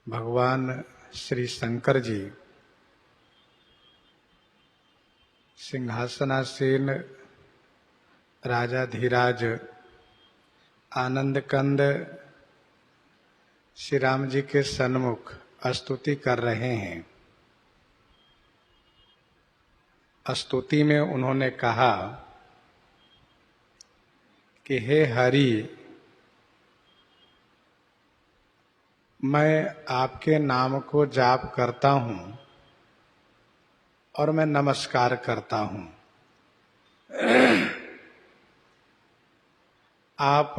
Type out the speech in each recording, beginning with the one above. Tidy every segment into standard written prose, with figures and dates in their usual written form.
भगवान श्री शंकर जी सिंहासनासीन राजाधिराज आनंद कंद श्री राम जी के सन्मुख स्तुति कर रहे हैं। स्तुति में उन्होंने कहा कि हे हरि, मैं आपके नाम को जाप करता हूँ और मैं नमस्कार करता हूँ। आप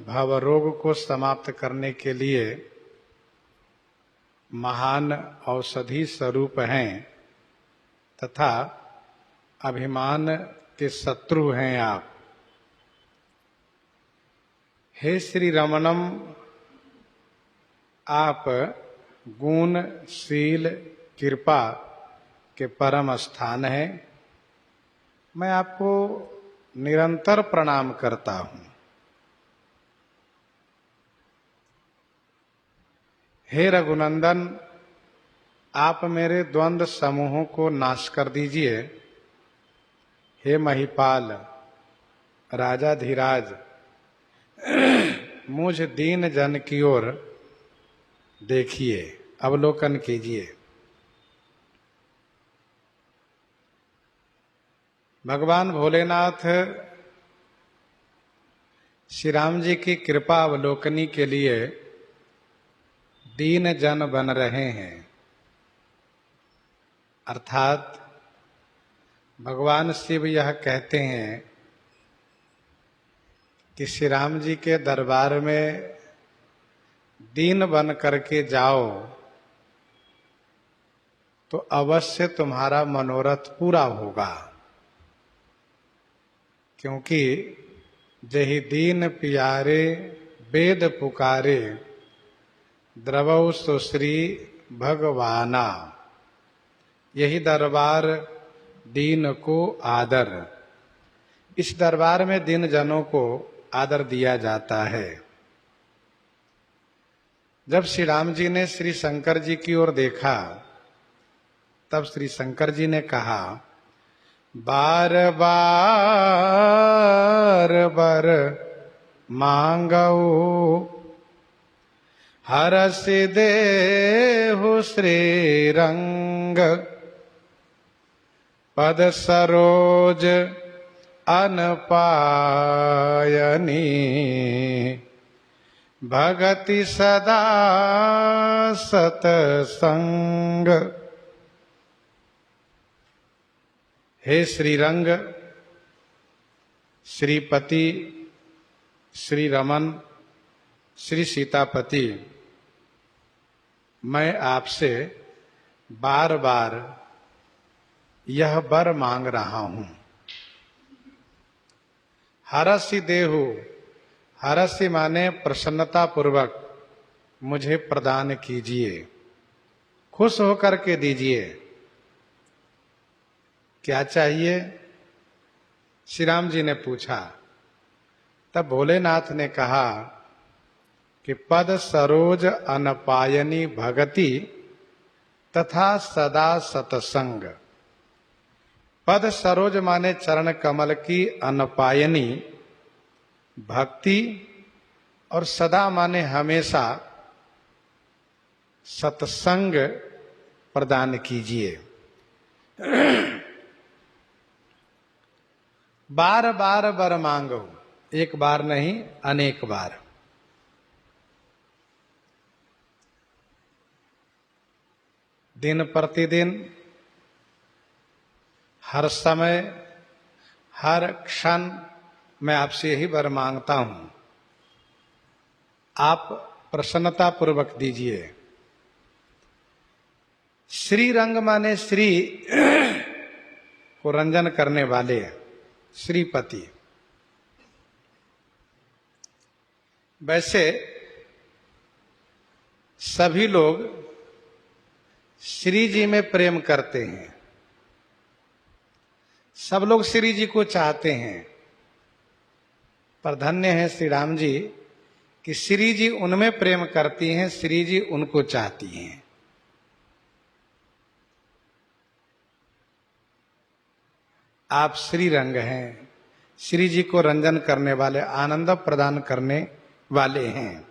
भवरोग को समाप्त करने के लिए महान औषधि स्वरूप हैं तथा अभिमान के शत्रु हैं आप। हे श्री रमणम, आप गुण शील कृपा के परम स्थान हैं। मैं आपको निरंतर प्रणाम करता हूँ। हे रघुनंदन, आप मेरे द्वंद्व समूहों को नाश कर दीजिए। हे महिपाल राजाधिराज, मुझ दीन जन की ओर देखिए, अवलोकन कीजिए। भगवान भोलेनाथ श्री राम जी की कृपा अवलोकनी के लिए दीन जन बन रहे हैं। अर्थात भगवान शिव यह कहते हैं कि श्री राम जी के दरबार में दीन बन करके जाओ तो अवश्य तुम्हारा मनोरथ पूरा होगा, क्योंकि जहि दीन पियारे वेद पुकारे द्रवौ सुश्री भगवाना। यही दरबार दीन को आदर। इस दरबार में दीन जनों को आदर दिया जाता है। जब श्री राम जी ने श्री शंकर जी की ओर देखा तब श्री शंकर जी ने कहा, बार बार बर मांगऊ हरस देहु श्री रंग पद सरोज अनपायनी भगति सदा सतसंग। हे श्री रंग, श्रीपति, श्री रमन, श्री सीतापति, मैं आपसे बार बार यह वर मांग रहा हूं। हरसि देहु, हरसि माने प्रसन्नता पूर्वक मुझे प्रदान कीजिए, खुश होकर के दीजिए। क्या चाहिए? श्री राम जी ने पूछा। तब भोलेनाथ ने कहा कि पद सरोज अनपायनी भगति तथा सदा सतसंग। पद सरोज माने चरण कमल की अनपायनी भक्ति और सदा माने हमेशा सत्संग प्रदान कीजिए। बार बार वर मांगो, एक बार नहीं अनेक बार। दिन प्रतिदिन, हर समय, हर क्षण मैं आपसे यही वर मांगता हूं। आप प्रसन्नता पूर्वक दीजिए। श्री रंग माने श्री को रंजन करने वाले, श्रीपति। वैसे सभी लोग श्री जी में प्रेम करते हैं, सब लोग श्री जी को चाहते हैं, पर धन्य है श्री राम जी कि श्री जी उनमें प्रेम करती हैं, श्री जी उनको चाहती हैं। आप श्री रंग हैं, श्री जी को रंजन करने वाले, आनंद प्रदान करने वाले हैं।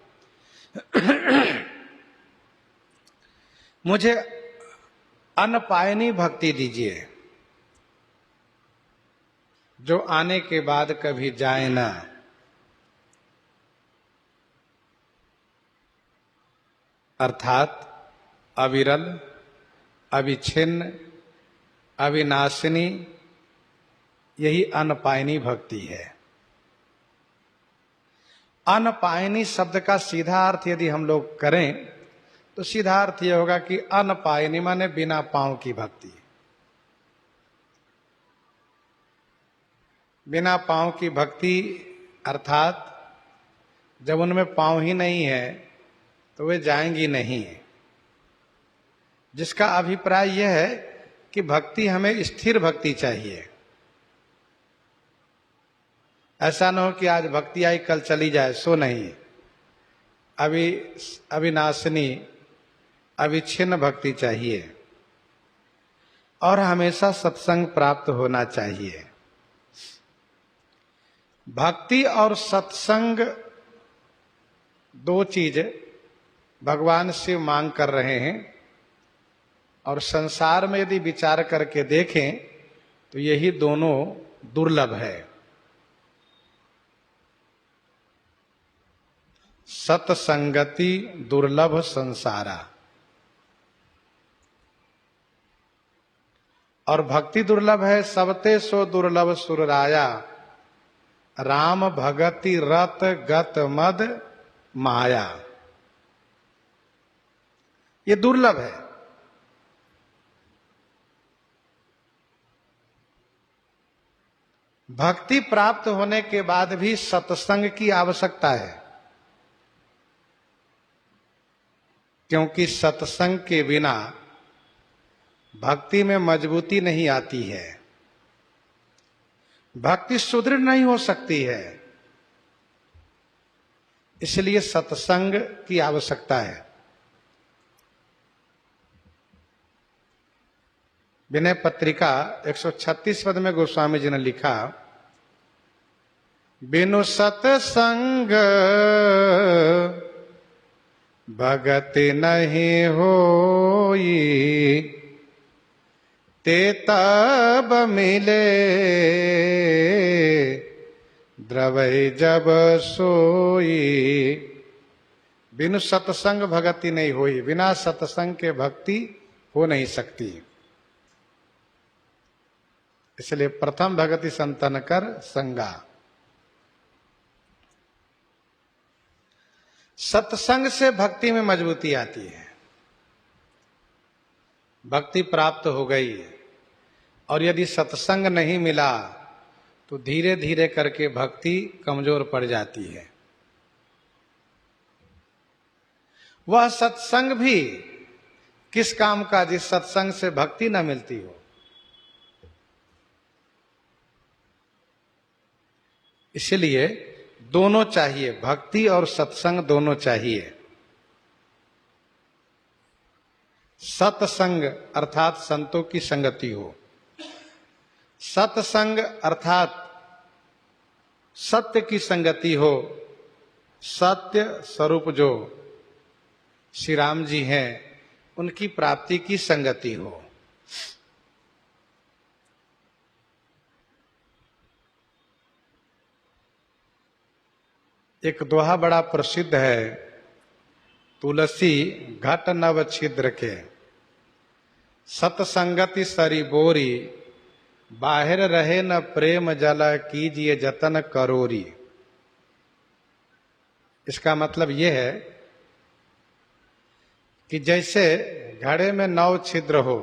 मुझे अनपायनी भक्ति दीजिए, जो आने के बाद कभी जाए ना। अर्थात अविरल, अविच्छिन्न, अविनाशिनी, यही अनपायनी भक्ति है। अनपायनी शब्द का सीधा अर्थ यदि हम लोग करें तो सीधा अर्थ यह होगा कि अनपायनी माने बिना पांव की भक्ति। बिना पांव की भक्ति अर्थात जब उनमें पांव ही नहीं है तो वे जाएंगी नहीं। जिसका अभिप्राय यह है कि भक्ति हमें स्थिर भक्ति चाहिए। ऐसा न हो कि आज भक्ति आई कल चली जाए, सो नहीं। अविनाशिनी, अविच्छिन्न भक्ति चाहिए और हमेशा सत्संग प्राप्त होना चाहिए। भक्ति और सत्संग दो चीज भगवान शिव मांग कर रहे हैं, और संसार में यदि विचार करके देखें तो यही दोनों दुर्लभ है। सत्संगति दुर्लभ संसारा, और भक्ति दुर्लभ है। सबते सो दुर्लभ सुरराया, राम भगति रत गत मद माया। ये दुर्लभ है। भक्ति प्राप्त होने के बाद भी सत्संग की आवश्यकता है, क्योंकि सत्संग के बिना भक्ति में मजबूती नहीं आती है, भक्ति सुदृढ़ नहीं हो सकती है। इसलिए सत्संग की आवश्यकता है। विनय पत्रिका 136 पद में गोस्वामी जी ने लिखा, बिनु सत्संग भगति नहीं होई, ते तब मिले द्रवै जब सोई। बिनु सत्संग भगति नहीं होई, बिना सत्संग के भक्ति हो नहीं सकती। इसलिए प्रथम भगति संतन कर संगा। सत्संग से भक्ति में मजबूती आती है। भक्ति प्राप्त हो गई और यदि सत्संग नहीं मिला तो धीरे धीरे करके भक्ति कमजोर पड़ जाती है। वह सत्संग भी किस काम का जिस सत्संग से भक्ति न मिलती हो। इसलिए दोनों चाहिए, भक्ति और सत्संग दोनों चाहिए। सत्संग अर्थात संतों की संगति हो, सत्संग अर्थात सत्य की संगति हो, सत्य स्वरूप जो श्री राम जी हैं उनकी प्राप्ति की संगति हो। एक दोहा बड़ा प्रसिद्ध है, तुलसी घट नव छिद्र के, सतसंगति सरी बोरी, बाहर रहे न प्रेम जल, कीजिए जतन करोरी। इसका मतलब यह है कि जैसे घड़े में 9 छिद्र हो,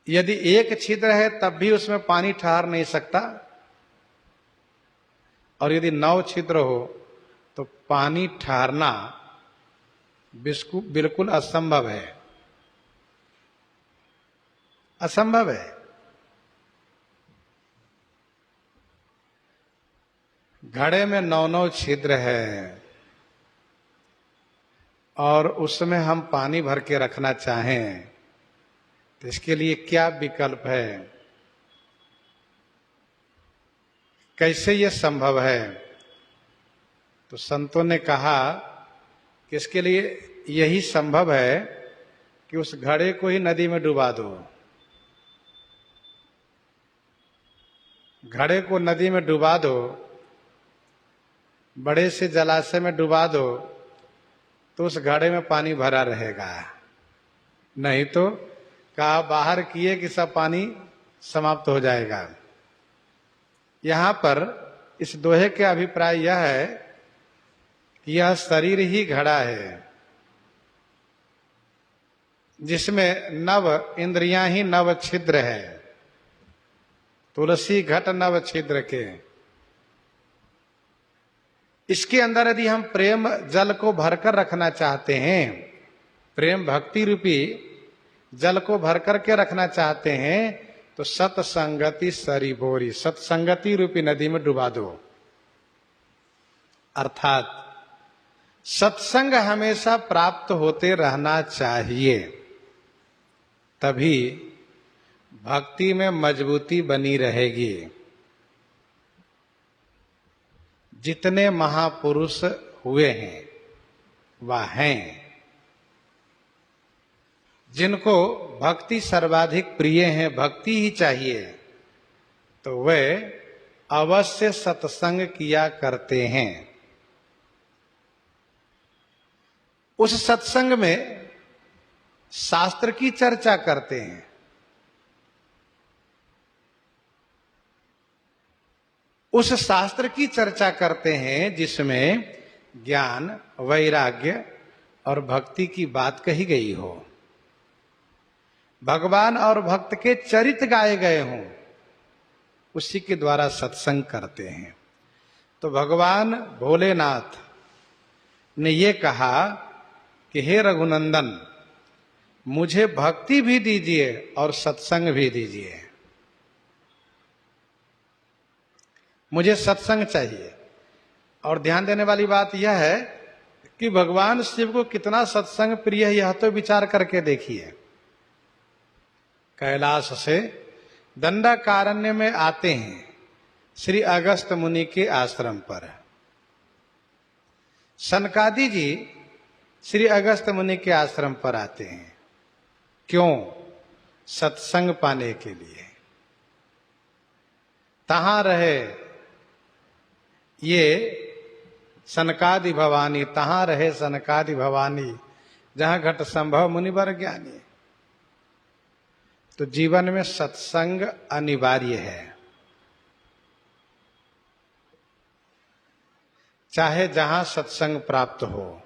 यदि एक छिद्र है तब भी उसमें पानी ठहर नहीं सकता, और यदि 9 छिद्र हो तो पानी ठहरना बिल्कुल असंभव है, असंभव है। घड़े में 9 छिद्र है और उसमें हम पानी भर के रखना चाहें तो इसके लिए क्या विकल्प है, कैसे ये संभव है? तो संतों ने कहा कि इसके लिए यही संभव है कि उस घड़े को ही नदी में डुबा दो। घड़े को नदी में डुबा दो, बड़े से जलाशय में डुबा दो, तो उस घड़े में पानी भरा रहेगा। नहीं तो कहा बाहर किए कि सब पानी समाप्त हो जाएगा। यहां पर इस दोहे के अभिप्राय यह है कि यह शरीर ही घड़ा है जिसमें नव इंद्रियां ही नव छिद्र है। तुलसी घट नव छिद्र के। इसके अंदर यदि हम प्रेम जल को भरकर रखना चाहते हैं, प्रेम भक्ति रूपी जल को भरकर के रखना चाहते हैं, तो सत्संगति सरिबोरी, सत्संगति रूपी नदी में डुबा दो। अर्थात सत्संग हमेशा प्राप्त होते रहना चाहिए, तभी भक्ति में मजबूती बनी रहेगी। जितने महापुरुष हुए हैं वह हैं, जिनको भक्ति सर्वाधिक प्रिय है, भक्ति ही चाहिए, तो वे अवश्य सत्संग किया करते हैं। उस सत्संग में शास्त्र की चर्चा करते हैं, उस शास्त्र की चर्चा करते हैं जिसमें ज्ञान, वैराग्य और भक्ति की बात कही गई हो, भगवान और भक्त के चरित गाए गए हों, उसी के द्वारा सत्संग करते हैं। तो भगवान भोलेनाथ ने ये कहा कि हे रघुनंदन, मुझे भक्ति भी दीजिए और सत्संग भी दीजिए। मुझे सत्संग चाहिए। और ध्यान देने वाली बात यह है कि भगवान शिव को कितना सत्संग प्रिय है, यह तो विचार करके देखिए। कैलाश से दंडकारण्य में आते हैं श्री अगस्त मुनि के आश्रम पर। सनकादि जी श्री अगस्त मुनि के आश्रम पर आते हैं। क्यों? सत्संग पाने के लिए। तहां रहे ये सनकादि भवानी, तहां रहे सनकादि भवानी, जहां घट संभव मुनिवर ज्ञानी। तो जीवन में सत्संग अनिवार्य है, चाहे जहां सत्संग प्राप्त हो,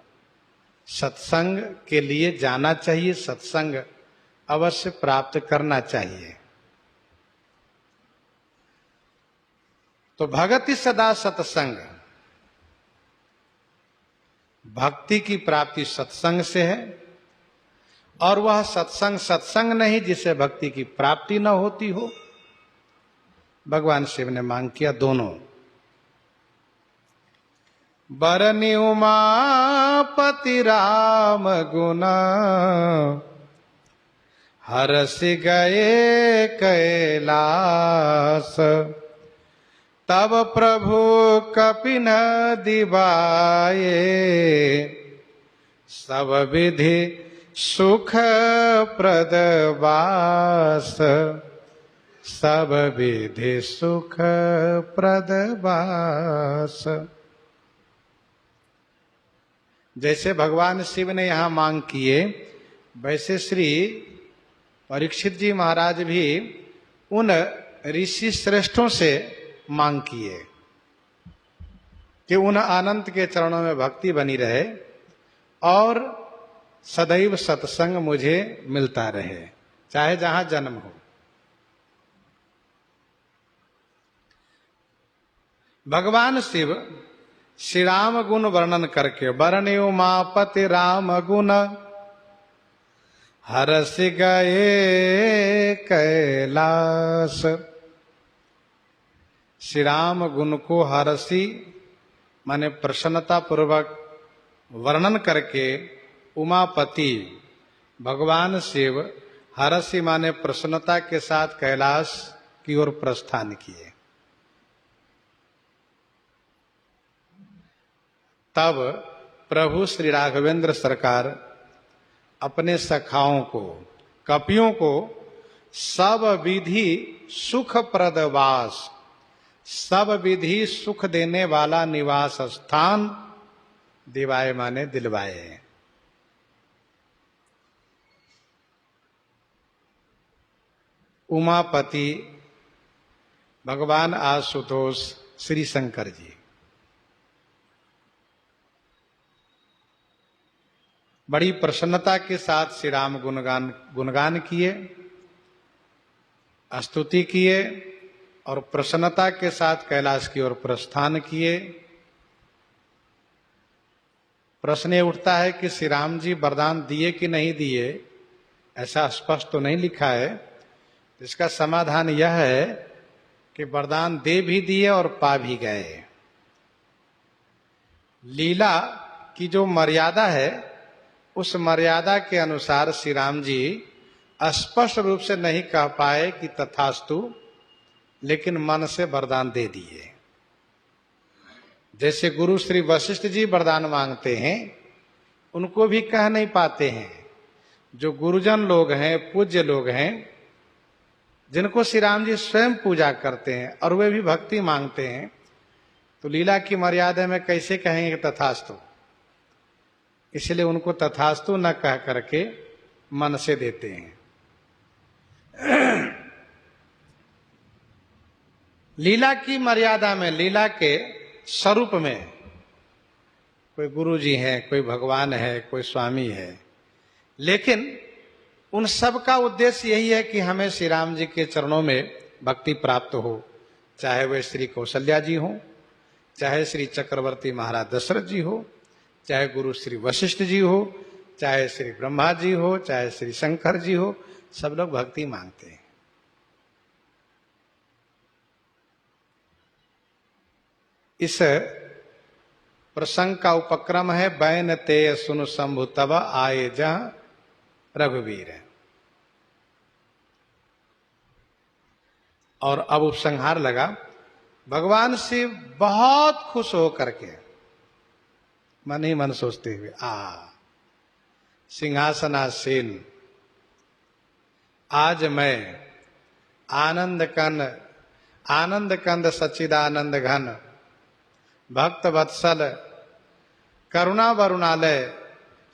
सत्संग के लिए जाना चाहिए, सत्संग अवश्य प्राप्त करना चाहिए। तो भगति सदा सत्संग, भक्ति की प्राप्ति सत्संग से है, और वह सत्संग सत्संग नहीं जिससे भक्ति की प्राप्ति न होती हो। भगवान शिव ने मांग किया दोनों। बरनि उमापति राम गुना, हरसि गए कैलास, तब प्रभु कपिन दिवाये, सब विधि सुख प्रद वास, सब विधि सुख प्रद वास। जैसे भगवान शिव ने यहां मांग किए, वैसे श्री परीक्षित जी महाराज भी उन ऋषि श्रेष्ठों से मांग किए कि उन अनंत के चरणों में भक्ति बनी रहे और सदैव सत्संग मुझे मिलता रहे, चाहे जहां जन्म हो। भगवान शिव श्री राम गुण वर्णन करके, बरनि उमापति राम गुण, हरसि गए कैलास, श्री राम गुण को हरसी माने प्रसन्नता पूर्वक वर्णन करके उमापति भगवान शिव हरसी माने प्रसन्नता के साथ कैलाश की ओर प्रस्थान किए। तब प्रभु श्री राघवेंद्र सरकार अपने सखाओं को, कपियों को सब विधि सुखप्रद वास, सब विधि सुख देने वाला निवास स्थान दिवाए माने दिलवाए। उमापति भगवान आशुतोष श्री शंकर जी बड़ी प्रसन्नता के साथ श्री राम गुणगान किए, स्तुति किए और प्रसन्नता के साथ कैलाश की ओर प्रस्थान किए। प्रश्न ये उठता है कि श्री राम जी वरदान दिए कि नहीं दिए, ऐसा स्पष्ट तो नहीं लिखा है। इसका समाधान यह है कि वरदान दे भी दिए और पा भी गए। लीला की जो मर्यादा है उस मर्यादा के अनुसार श्री राम जी स्पष्ट रूप से नहीं कह पाए कि तथास्तु, लेकिन मन से वरदान दे दिए। जैसे गुरु श्री वशिष्ठ जी वरदान मांगते हैं, उनको भी कह नहीं पाते हैं। जो गुरुजन लोग हैं, पूज्य लोग हैं, जिनको श्री राम जी स्वयं पूजा करते हैं और वे भी भक्ति मांगते हैं, तो लीला की मर्यादा में कैसे कहेंगे तथास्तु। इसलिए उनको तथास्तु न कह करके मन से देते हैं। लीला की मर्यादा में, लीला के स्वरूप में, कोई गुरु जी है, कोई भगवान है, कोई स्वामी है, लेकिन उन सब का उद्देश्य यही है कि हमें श्री राम जी के चरणों में भक्ति प्राप्त हो। चाहे वे श्री कौशल्या जी हो, चाहे श्री चक्रवर्ती महाराज दशरथ जी हो, चाहे गुरु श्री वशिष्ठ जी हो, चाहे श्री ब्रह्मा जी हो, चाहे श्री शंकर जी हो, सब लोग भक्ति मांगते हैं। इस प्रसंग का उपक्रम है बैन ते सुन शंभु तब आए जहां रघुवीर। और अब उपसंहार लगा। भगवान शिव बहुत खुश हो करके मन ही मन सोचते हुए सिंहासनासीन आज मैं आनंद कंद सच्चिदानंद घन भक्त वत्सल करुणा वरुणालय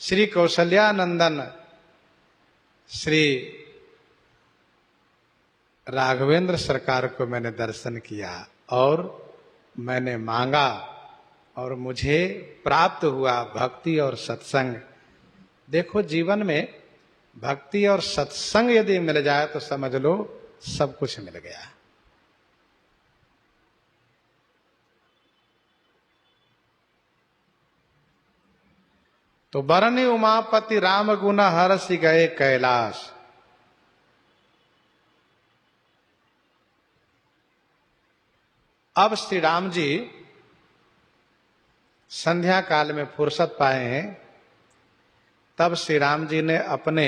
श्री कौशल्यानंदन श्री राघवेंद्र सरकार को मैंने दर्शन किया और मैंने मांगा और मुझे प्राप्त हुआ भक्ति और सत्संग। देखो, जीवन में भक्ति और सत्संग यदि मिल जाए तो समझ लो सब कुछ मिल गया। तो बरनी उमापति राम गुण हरसि गए कैलाश। अब श्री राम जी संध्या काल में फुर्सत पाए हैं। तब श्री राम जी ने अपने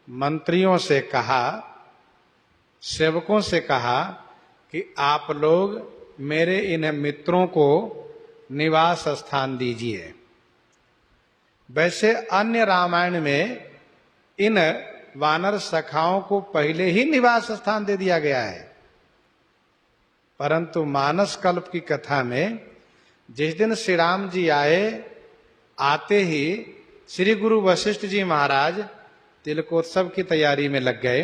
मंत्रियों से कहा, सेवकों से कहा कि आप लोग मेरे इन मित्रों को निवास स्थान दीजिए। वैसे अन्य रामायण में इन वानर सखाओं को पहले ही निवास स्थान दे दिया गया है, परंतु मानस कल्प की कथा में जिस दिन श्री राम जी आए, आते ही श्री गुरु वशिष्ठ जी महाराज तिलकोत्सव की तैयारी में लग गए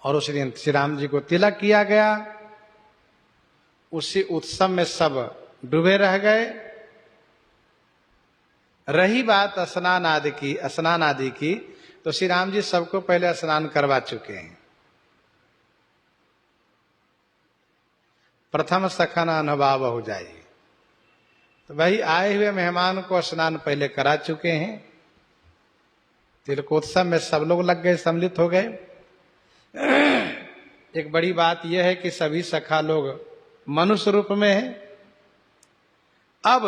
और उस दिन श्री राम जी को तिलक किया गया। उसी उत्सव में सब डूबे रह गए। रही बात स्नान आदि की, तो श्री राम जी सबको पहले स्नान करवा चुके हैं। प्रथम सखन अनुभाव हो जाए, तो वही आए हुए मेहमान को स्नान पहले करा चुके हैं। तिलकोत्सव में सब लोग लग गए, सम्मिलित हो गए। एक बड़ी बात यह है कि सभी सखा लोग मनुष्य रूप में हैं। अब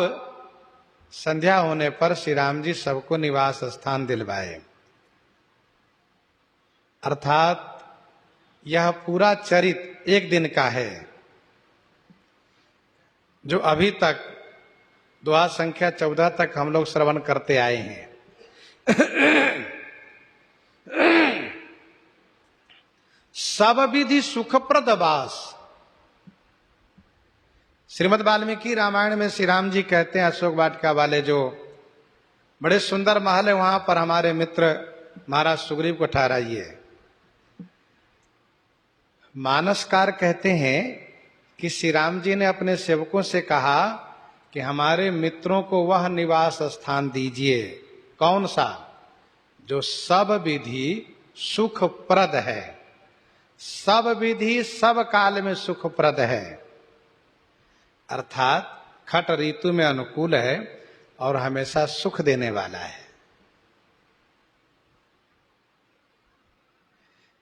संध्या होने पर श्री राम जी सबको निवास स्थान दिलवाए, अर्थात यह पूरा चरित एक दिन का है, जो अभी तक द्वार संख्या 14 तक हम लोग श्रवण करते आए हैं। सब विधि सुखप्रद वास। श्रीमद् वाल्मीकि रामायण में श्री राम जी कहते हैं, अशोक वाटिका वाले जो बड़े सुंदर महल है, वहां पर हमारे मित्र महाराज सुग्रीव को ठहराइए। मानसकार कहते हैं कि श्री राम जी ने अपने सेवकों से कहा कि हमारे मित्रों को वह निवास स्थान दीजिए, कौन सा, जो सब विधि सुखप्रद है। सब विधि सब काल में सुखप्रद है, अर्थात खट ऋतु में अनुकूल है और हमेशा सुख देने वाला है,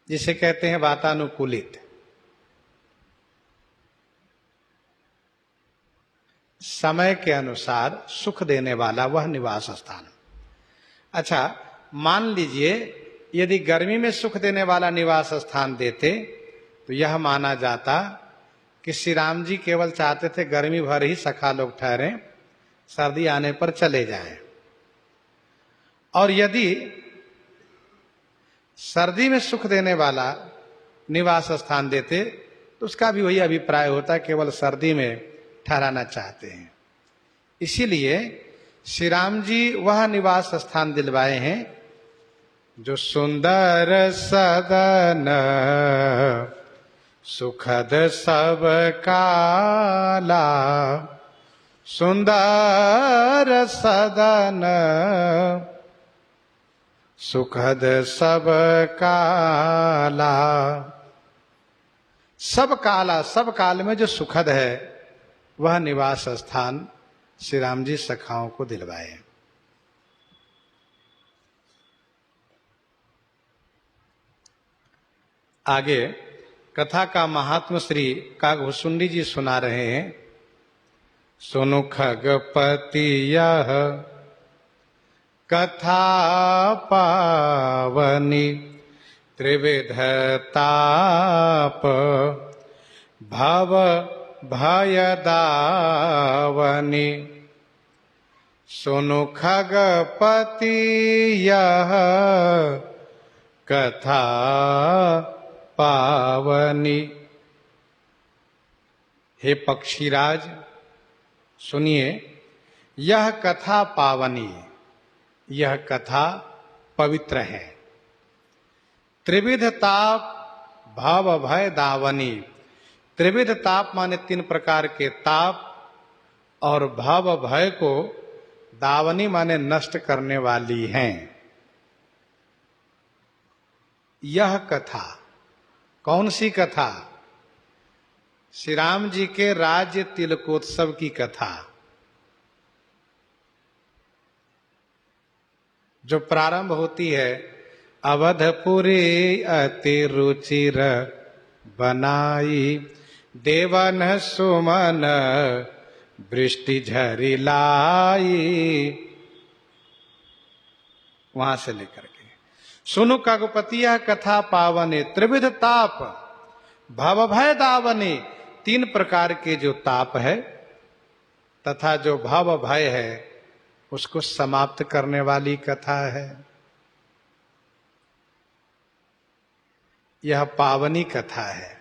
जिसे कहते हैं वातानुकूलित। समय के अनुसार सुख देने वाला वह निवास स्थान। अच्छा, मान लीजिए यदि गर्मी में सुख देने वाला निवास स्थान देते तो यह माना जाता कि श्री राम जी केवल चाहते थे गर्मी भर ही सखा लोग ठहरें, सर्दी आने पर चले जाएं। और यदि सर्दी में सुख देने वाला निवास स्थान देते तो उसका भी वही अभिप्राय होता, केवल सर्दी में ठहराना चाहते हैं। इसीलिए श्री राम जी वह निवास स्थान दिलवाए हैं जो सुंदर सदन सुखद सब काला। सुंदर सदन सुखद सब काला। सब काला, सब काल में जो सुखद है वह निवास स्थान श्री राम जी सखाओं को दिलवाए। आगे कथा का महात्म श्री कागभूषुंडी जी सुना रहे हैं। सुनु खगपति यह कथा पावनी, त्रिविध ताप भव भयदावनी। सुनु खगपति यह कथा पावनी। हे पक्षीराज सुनिए, यह कथा पावनी, यह कथा पवित्र है। त्रिविध ताप भव भय दावनी। त्रिविध ताप माने 3 प्रकार के ताप, और भव भय को दावनी माने नष्ट करने वाली हैं। यह कथा कौन सी कथा? श्री राम जी के राज्य तिलकोत्सव की कथा, जो प्रारंभ होती है अवधपुरी अति रुचिर बनाई, देवन सुमन वृष्टि झरी लाई। वहां से लेकर के सुनु कागपतिया कथा पावने, त्रिविध ताप भव भय दावने। 3 प्रकार के जो ताप है तथा जो भव भय है उसको समाप्त करने वाली कथा है। यह पावनी कथा है,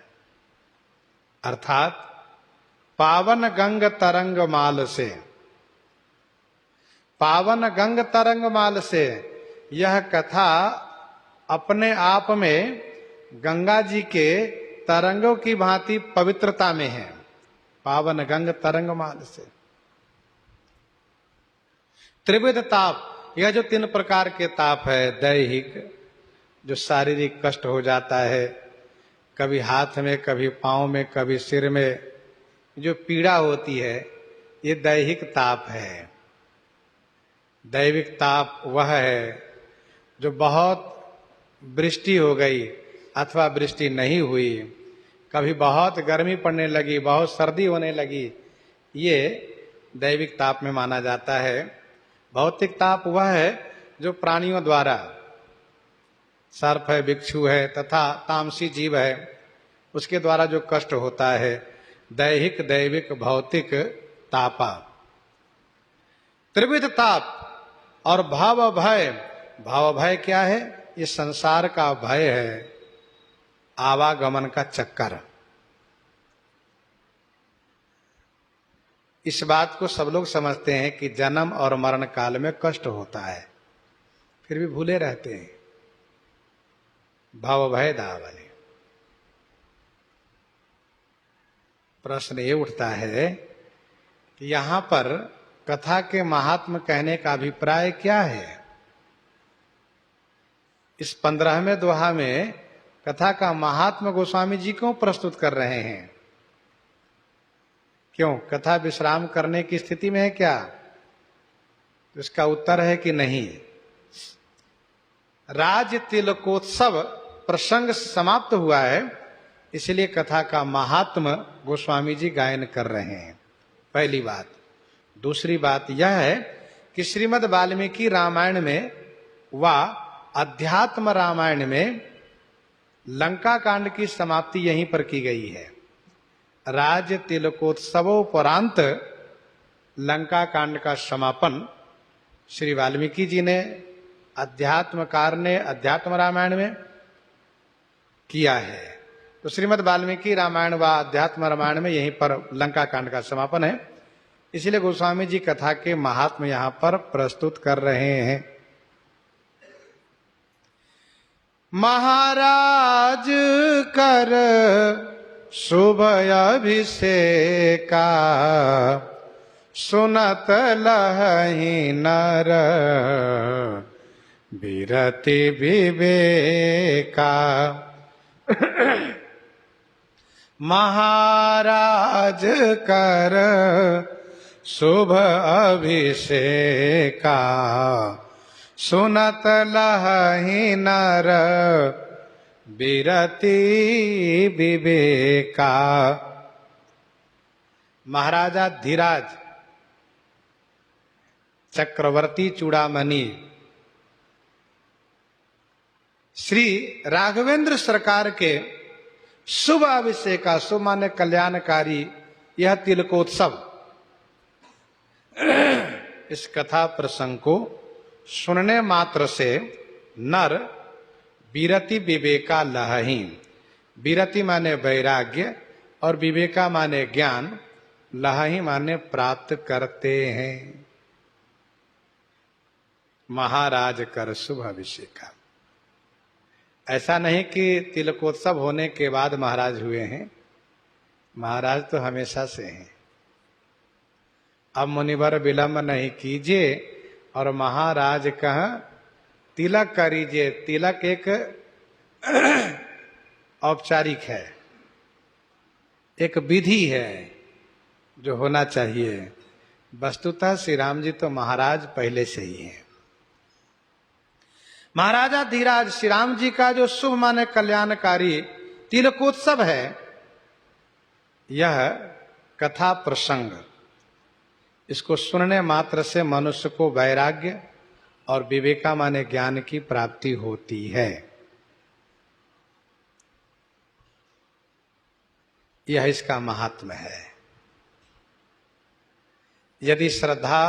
अर्थात पावन गंग तरंग माल से, पावन गंग तरंग माल से यह कथा अपने आप में गंगा जी के तरंगों की भांति पवित्रता में है। पावन गंग तरंग माल से। त्रिविध ताप, यह जो 3 प्रकार के ताप है, दैहिक जो शारीरिक कष्ट हो जाता है, कभी हाथ में, कभी पांव में, कभी सिर में जो पीड़ा होती है, ये दैहिक ताप है। दैविक ताप वह है जो बहुत वृष्टि हो गई अथवा वृष्टि नहीं हुई, कभी बहुत गर्मी पड़ने लगी, बहुत सर्दी होने लगी, ये दैविक ताप में माना जाता है। भौतिक ताप वह है जो प्राणियों द्वारा, सर्प है, बिच्छू है तथा तामसी जीव है, उसके द्वारा जो कष्ट होता है, दैहिक दैविक भौतिक तापा। त्रिविध ताप और भाव भय। भाव भय क्या है? ये संसार का भय है, आवागमन का चक्कर। इस बात को सब लोग समझते हैं कि जन्म और मरण काल में कष्ट होता है, फिर भी भूले रहते हैं। भाव भय दावने। प्रश्न ये उठता है कि यहां पर कथा के महात्म कहने का अभिप्राय क्या है? इस 15वें दोहा में कथा का महात्म गोस्वामी जी क्यों प्रस्तुत कर रहे हैं? क्यों? कथा विश्राम करने की स्थिति में है क्या? इसका उत्तर है कि नहीं। राज तिलकोत्सव प्रसंग समाप्त हुआ है, इसलिए कथा का महात्म गोस्वामी जी गायन कर रहे हैं, पहली बात। दूसरी बात यह है कि श्रीमद् वाल्मीकि रामायण में व अध्यात्म रामायण में लंका कांड की समाप्ति यहीं पर की गई है। राज तिलकोत्सवोपरांत लंका कांड का समापन श्री वाल्मीकि जी ने, अध्यात्मकार ने अध्यात्म रामायण में किया है। तो श्रीमद् वाल्मीकि रामायण व अध्यात्म रामायण में यहीं पर लंका कांड का समापन है, इसलिए गोस्वामी जी कथा के महात्म यहां पर प्रस्तुत कर रहे हैं। महाराज कर शुभ अभिषेका, सुनत लहि नर बिरति विवेका। महाराज कर शुभ अभिषेका, सुनत लहि नर बिरति विवेका। महाराजा धीराज चक्रवर्ती चूड़ामणि श्री राघवेंद्र सरकार के शुभ अभिषेका, शुभ माने कल्याणकारी, यह तिलकोत्सव, इस कथा प्रसंग को सुनने मात्र से नर बिरति विवेका लहहि। बिरति माने वैराग्य और विवेका माने ज्ञान, लहहि माने प्राप्त करते हैं। महाराज कर शुभ अभिषेका। ऐसा नहीं कि तिलकोत्सव होने के बाद महाराज हुए हैं, महाराज तो हमेशा से हैं। अब मुनिवर विलंब नहीं कीजिए और महाराज कह तिलक करीजिए। तिलक एक औपचारिक है, एक विधि है जो होना चाहिए। वस्तुतः श्री राम जी तो महाराज पहले से ही हैं। महाराजा धीराज श्री राम जी का जो शुभ माने कल्याणकारी तिलकोत्सव है, यह कथा प्रसंग, इसको सुनने मात्र से मनुष्य को वैराग्य और विवेका माने ज्ञान की प्राप्ति होती है। यह इसका महात्म्य है। यदि श्रद्धा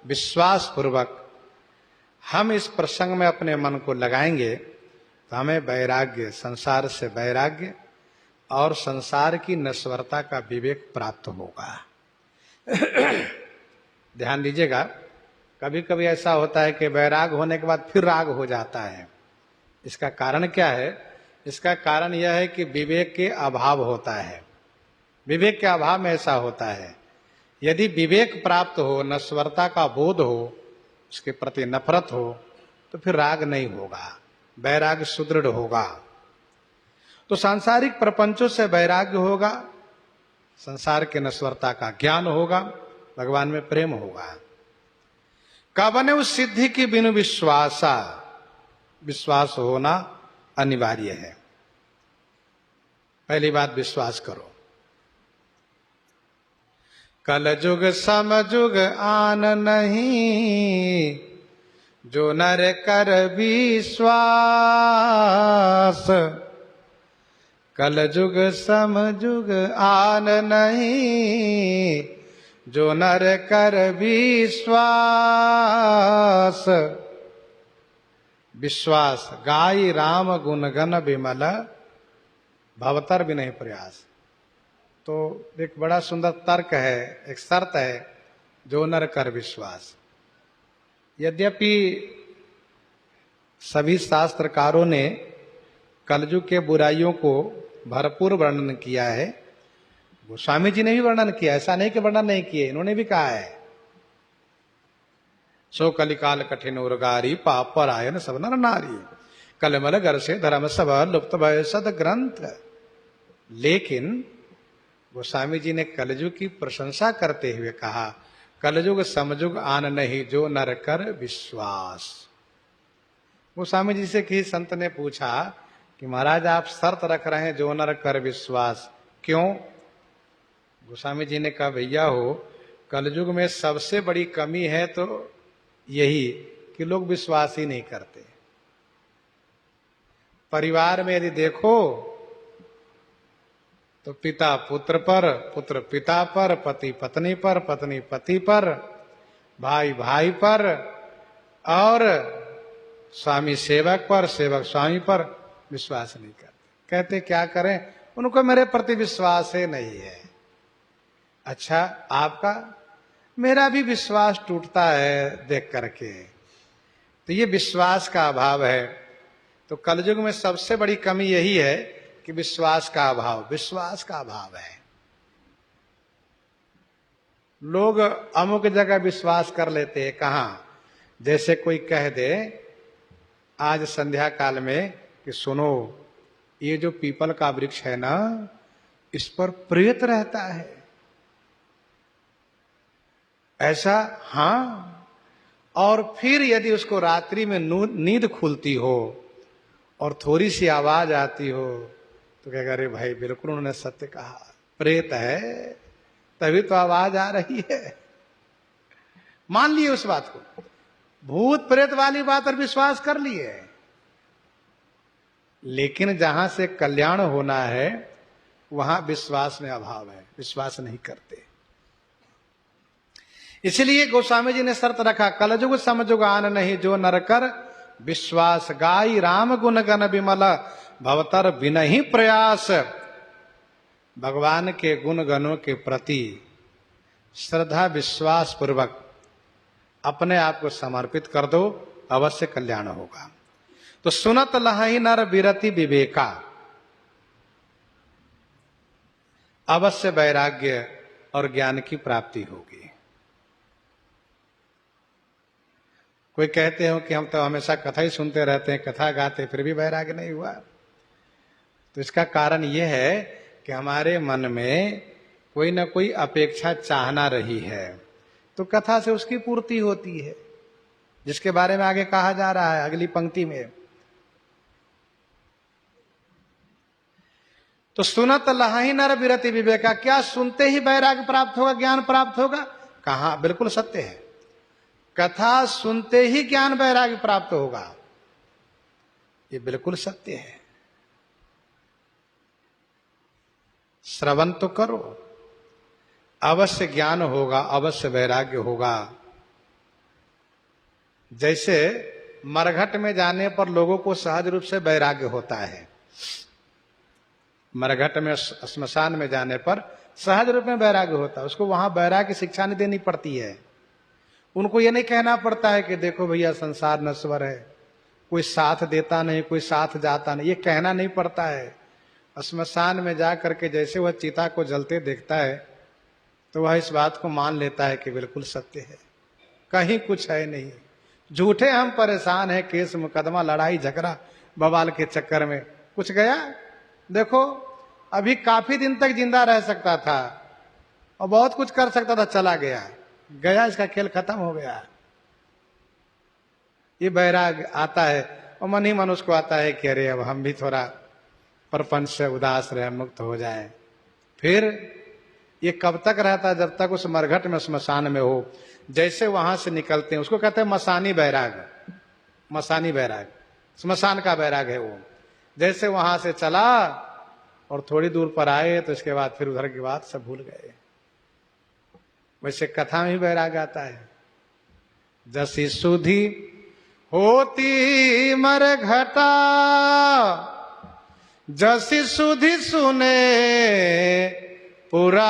विश्वास पूर्वक हम इस प्रसंग में अपने मन को लगाएंगे तो हमें वैराग्य, संसार से वैराग्य और संसार की नश्वरता का विवेक प्राप्त होगा। ध्यान दीजिएगा, कभी कभी ऐसा होता है कि वैराग होने के बाद फिर राग हो जाता है। इसका कारण क्या है? इसका कारण यह है कि विवेक के अभाव होता है। विवेक के अभाव में ऐसा होता है। यदि विवेक प्राप्त हो, नश्वरता का बोध हो, उसके प्रति नफरत हो, तो फिर राग नहीं होगा, वैराग्य सुदृढ़ होगा। तो सांसारिक प्रपंचों से वैराग्य होगा, संसार के नश्वरता का ज्ञान होगा, भगवान में प्रेम होगा। कबने उस सिद्धि की बिनु विश्वास होना अनिवार्य है। पहली बात विश्वास करो। कल जुग समजुग आन नहीं, जो नर कर विश्वास। कल जुग समजुग आन नहीं, जो नर कर विश्वास। विश्वास गाई राम गुण गण विमल, भवतर भी नहीं प्रयास। तो एक बड़ा सुंदर तर्क है, एक शर्त है, जो नर कर विश्वास। यद्यपि सभी शास्त्रकारों ने कलयुग के बुराइयों को भरपूर वर्णन किया है, गोस्वामी जी ने भी वर्णन किया, ऐसा नहीं कि वर्णन नहीं किए, इन्होंने भी कहा है। सो कलिकाल कठिन उर्गारी, पाप परायण सब नर नारी, कलमल घर से धर्म सब लुप्त भय सद ग्रंथ। लेकिन गोस्वामी जी ने कलयुग की प्रशंसा करते हुए कहा, कलयुग समजुग आन नहीं, जो नर कर विश्वास। गोस्वामी जी से किसी संत ने पूछा कि महाराज आप शर्त रख रहे हैं जो नर कर विश्वास, क्यों? गोस्वामी जी ने कहा, भैया हो, कलयुग में सबसे बड़ी कमी है तो यही कि लोग विश्वास ही नहीं करते। परिवार में यदि देखो तो पिता पुत्र पर, पुत्र पिता पर, पति पत्नी पर, पत्नी पति पर, भाई भाई पर, और स्वामी सेवक पर, सेवक स्वामी पर विश्वास नहीं करते। कहते क्या करें, उनको मेरे प्रति विश्वास ही नहीं है। अच्छा, आपका? मेरा भी विश्वास टूटता है देख करके। तो ये विश्वास का अभाव है। तो कलयुग में सबसे बड़ी कमी यही है कि विश्वास का अभाव, विश्वास का अभाव है। लोग अमुक जगह विश्वास कर लेते हैं, कहां? जैसे कोई कह दे आज संध्या काल में कि सुनो, ये जो पीपल का वृक्ष है ना, इस पर प्रेत रहता है। ऐसा? हां। और फिर यदि उसको रात्रि में नींद खुलती हो और थोड़ी सी आवाज आती हो तो कहेगा, अरे भाई बिल्कुल उन्होंने सत्य कहा, प्रेत है, तभी तो आवाज आ रही है। मान लिए उस बात को, भूत प्रेत वाली बात पर विश्वास कर लिए। लेकिन जहां से कल्याण होना है वहां विश्वास में अभाव है, विश्वास नहीं करते। इसलिए गोस्वामी जी ने शर्त रखा, कलयुग समजुग आन नहीं, जो नर कर विश्वास। गाई राम गुण गण विमल, भवतर बिनहि प्रयास। भगवान के गुण गणों के प्रति श्रद्धा विश्वास पूर्वक अपने आप को समर्पित कर दो, अवश्य कल्याण होगा। तो सुनत लहहि नर विरति विवेका, अवश्य वैराग्य और ज्ञान की प्राप्ति होगी। कोई कहते हो कि हम तो हमेशा कथा ही सुनते रहते हैं, कथा गाते, फिर भी वैराग्य नहीं हुआ। तो इसका कारण यह है कि हमारे मन में कोई ना कोई अपेक्षा चाहना रही है, तो कथा से उसकी पूर्ति होती है, जिसके बारे में आगे कहा जा रहा है अगली पंक्ति में। तो सुनत लहहि नर विरति विवेका, क्या सुनते ही वैराग्य प्राप्त होगा, ज्ञान प्राप्त होगा? कहा, बिल्कुल सत्य है। कथा सुनते ही ज्ञान वैराग्य प्राप्त होगा, ये बिल्कुल सत्य है। श्रवण तो करो, अवश्य ज्ञान होगा, अवश्य वैराग्य होगा। जैसे मरघट में जाने पर लोगों को सहज रूप से वैराग्य होता है, मरघट में श्मशान में जाने पर सहज रूप में वैराग्य होता है, उसको वहां वैराग्य शिक्षा नहीं देनी पड़ती है। उनको ये नहीं कहना पड़ता है कि देखो भैया संसार नश्वर है, कोई साथ देता नहीं, कोई साथ जाता नहीं, ये कहना नहीं पड़ता है। श्मशान में जा करके जैसे वह चिता को जलते देखता है तो वह इस बात को मान लेता है कि बिल्कुल सत्य है, कहीं कुछ है नहीं, झूठे हम परेशान हैं, केस मुकदमा लड़ाई झगड़ा बवाल के चक्कर में कुछ गया। देखो अभी काफी दिन तक जिंदा रह सकता था और बहुत कुछ कर सकता था, चला गया, गया, इसका खेल खत्म हो गया। ये बैराग आता है और मन ही मन उसको आता है कि अरे अब हम भी थोड़ा प्रपंच से उदास रहे, मुक्त हो जाए। फिर ये कब तक रहता है? जब तक उस मरघट में, स्मशान में हो। जैसे वहां से निकलते हैं, उसको कहते हैं मसानी बैराग। मसानी बैराग स्मशान का बैराग है वो। जैसे वहां से चला और थोड़ी दूर पर आए तो इसके बाद फिर उधर की बात सब भूल गए। वैसे कथा में भी बैराग आता है। जसी सुधी होती मरघटा, जसी सुधी सुने पुराण,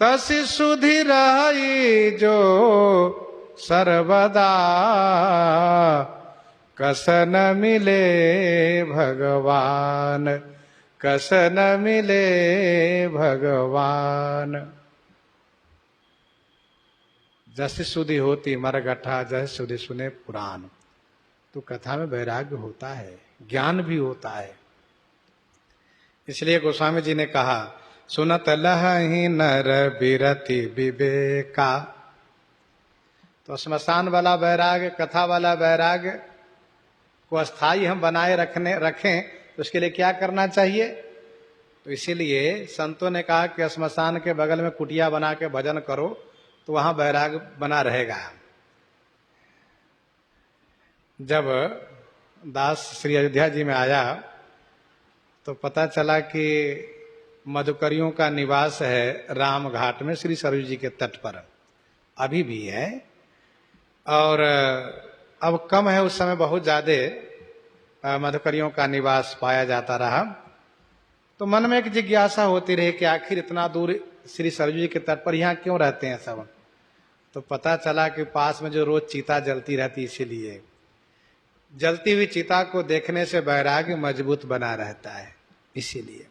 तसी सुधी रही जो सर्वदा, कस न मिले भगवान, कस न मिले भगवान। जैसे सुधी होती मरघटा, जैसे सुधी सुने पुराण। तो कथा में वैराग्य होता है, ज्ञान भी होता है। इसलिए गोस्वामी जी ने कहा, सुनत लहहि नर बिरति विवेका। तो स्मशान वाला वैराग्य, कथा वाला वैराग्य को अस्थाई हम बनाए रखें तो उसके लिए क्या करना चाहिए? तो इसीलिए संतों ने कहा कि स्मशान के बगल में कुटिया बना के भजन करो तो वहां वैराग्य बना रहेगा। जब दास श्री अयोध्या जी में आया तो पता चला कि मधुकरियों का निवास है राम घाट में, श्री सरयू जी के तट पर अभी भी है। और अब कम है, उस समय बहुत ज्यादा मधुकरियों का निवास पाया जाता रहा। तो मन में एक जिज्ञासा होती रही कि आखिर इतना दूर श्री सरयू जी के तट पर यहाँ क्यों रहते हैं सब? तो पता चला कि पास में जो रोज चीता जलती रहती, इसीलिए जलती हुई चिता को देखने से वैराग्य मजबूत बना रहता है, इसीलिए।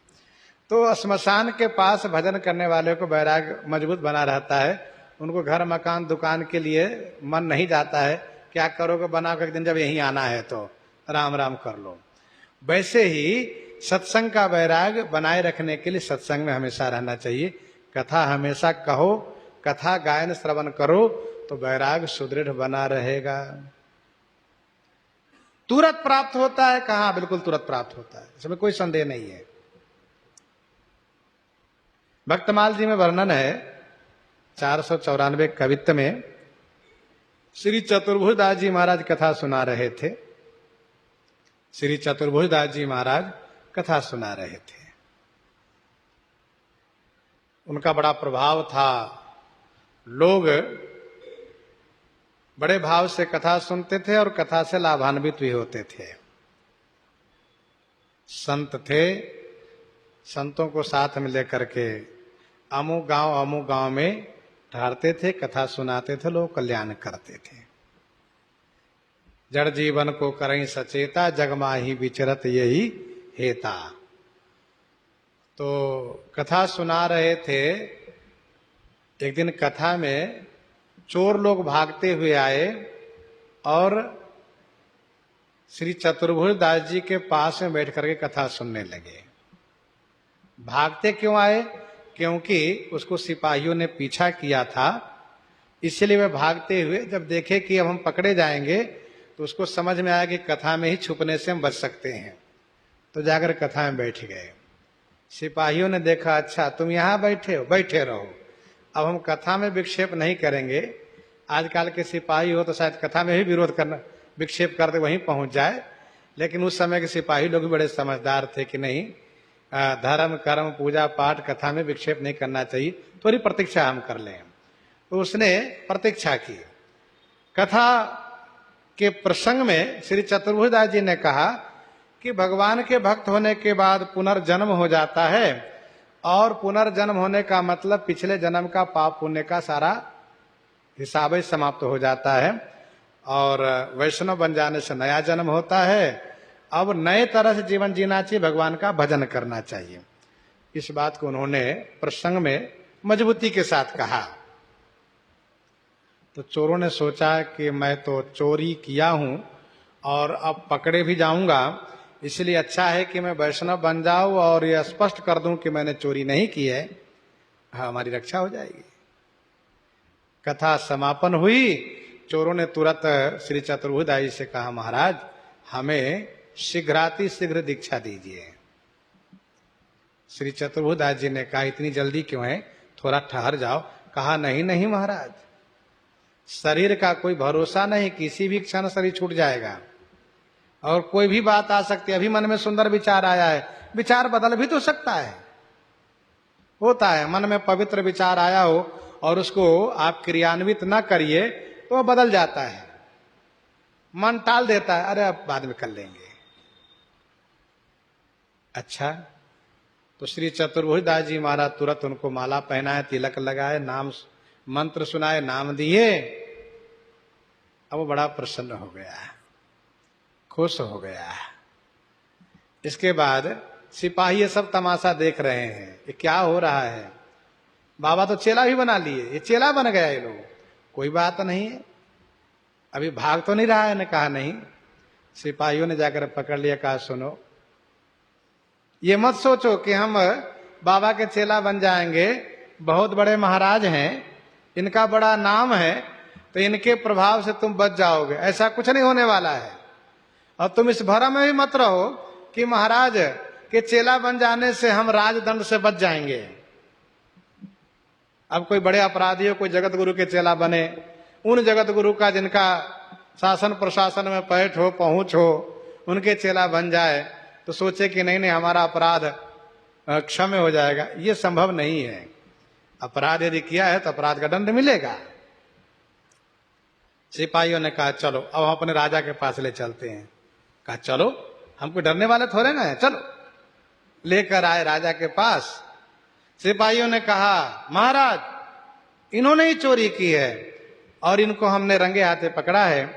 तो श्मशान के पास भजन करने वाले को वैराग्य मजबूत बना रहता है। उनको घर मकान दुकान के लिए मन नहीं जाता है, क्या करोगे बना कर, एक दिन जब यहीं आना है तो राम राम कर लो। वैसे ही सत्संग का वैराग्य बनाए रखने के लिए सत्संग में हमेशा रहना चाहिए। कथा हमेशा कहो, कथा गायन श्रवण करो तो वैराग्य सुदृढ़ बना रहेगा। तुरंत प्राप्त होता है? कहां, बिल्कुल तुरंत प्राप्त होता है, इसमें कोई संदेह नहीं है। भक्तमाल जी में वर्णन है 494 कवित्त में, श्री चतुर्भुजदास जी महाराज कथा सुना रहे थे। श्री चतुर्भुजदास जी महाराज कथा सुना रहे थे। उनका बड़ा प्रभाव था, लोग बड़े भाव से कथा सुनते थे और कथा से लाभान्वित भी होते थे। संत थे, संतों को साथ में लेकर के अमुक गांव में ठहरते थे, कथा सुनाते थे, लोग कल्याण करते थे। जड़ जीवन को करई सचेता, जगमाही विचरत यही हेता। तो कथा सुना रहे थे। एक दिन कथा में चोर लोग भागते हुए आए और श्री चतुर्भुजदास जी के पास में बैठ करके कथा सुनने लगे। भागते क्यों आए? क्योंकि उसको सिपाहियों ने पीछा किया था, इसलिए वे भागते हुए जब देखे कि अब हम पकड़े जाएंगे तो उसको समझ में आया कि कथा में ही छुपने से हम बच सकते हैं, तो जाकर कथा में बैठ गए। सिपाहियों ने देखा, अच्छा तुम यहाँ बैठे हो, बैठे रहो, अब हम कथा में विक्षेप नहीं करेंगे। आजकल के सिपाही हो तो शायद कथा में ही विरोध करना, विक्षेप करते वहीं पहुंच जाए, लेकिन उस समय के सिपाही लोग भी बड़े समझदार थे कि नहीं, धर्म कर्म पूजा पाठ कथा में विक्षेप नहीं करना चाहिए, थोड़ी प्रतीक्षा हम कर लें। तो उसने प्रतीक्षा की। कथा के प्रसंग में श्री चतुर्भुजदास जी ने कहा कि भगवान के भक्त होने के बाद पुनर्जन्म हो जाता है, और पुनर्जन्म होने का मतलब पिछले जन्म का पाप पुण्य का सारा हिसाब ही समाप्त हो जाता है, और वैष्णव बन जाने से नया जन्म होता है। अब नए तरह से जीवन जीना चाहिए, भगवान का भजन करना चाहिए। इस बात को उन्होंने प्रसंग में मजबूती के साथ कहा। तो चोरों ने सोचा कि मैं तो चोरी किया हूं और अब पकड़े भी जाऊंगा, इसलिए अच्छा है कि मैं वैष्णव बन जाऊं और यह स्पष्ट कर दूं कि मैंने चोरी नहीं की है, हमारी रक्षा हो जाएगी। कथा समापन हुई। चोरों ने तुरंत श्री चतुर्भुजदास जी से कहा, महाराज हमें शीघ्राति शीघ्र दीक्षा दीजिए। श्री चतुर्भुजदास जी ने कहा इतनी जल्दी क्यों है, थोड़ा ठहर जाओ। कहा नहीं नहीं महाराज, शरीर का कोई भरोसा नहीं, किसी भी क्षण शरीर छूट जाएगा और कोई भी बात आ सकती है। अभी मन में सुंदर विचार आया है, विचार बदल भी तो सकता है, होता है। मन में पवित्र विचार आया हो और उसको आप क्रियान्वित न करिए तो वह बदल जाता है, मन टाल देता है, अरे अब बाद में कर लेंगे। अच्छा, तो श्री चतुर्भुजदास जी महाराज तुरंत उनको माला पहनाए, तिलक लगाए, नाम मंत्र सुनाए, नाम दिए। अब वो बड़ा प्रसन्न हो गया, खुश हो गया। इसके बाद सिपाही ये सब तमाशा देख रहे हैं, ये क्या हो रहा है। बाबा तो चेला भी बना लिए, ये चेला बन गया ये लोग। कोई बात नहीं है, अभी भाग तो नहीं रहा है। ने कहा नहीं। सिपाहियों ने जाकर पकड़ लिया, कहा सुनो, ये मत सोचो कि हम बाबा के चेला बन जाएंगे, बहुत बड़े महाराज हैं, इनका बड़ा नाम है, तो इनके प्रभाव से तुम बच जाओगे, ऐसा कुछ नहीं होने वाला है। और तुम इस भरम में भी मत रहो कि महाराज के चेला बन जाने से हम राजदंड से बच जाएंगे। अब कोई बड़े अपराधी हो, कोई जगत गुरु के चेला बने, उन जगत गुरु का जिनका शासन प्रशासन में पैठ हो, पहुंच हो, उनके चेला बन जाए तो सोचे कि नहीं नहीं हमारा अपराध क्षम्य हो जाएगा। ये संभव नहीं है। अपराध यदि किया है तो अपराध का दंड मिलेगा। सिपाहियों ने कहा चलो अब हम अपने राजा के पास ले चलते हैं। कहा चलो, हमको डरने वाले थोड़े ना है, चलो। लेकर आए राजा के पास। सिपाहियों ने कहा महाराज इन्होंने ही चोरी की है और इनको हमने रंगे हाथे पकड़ा है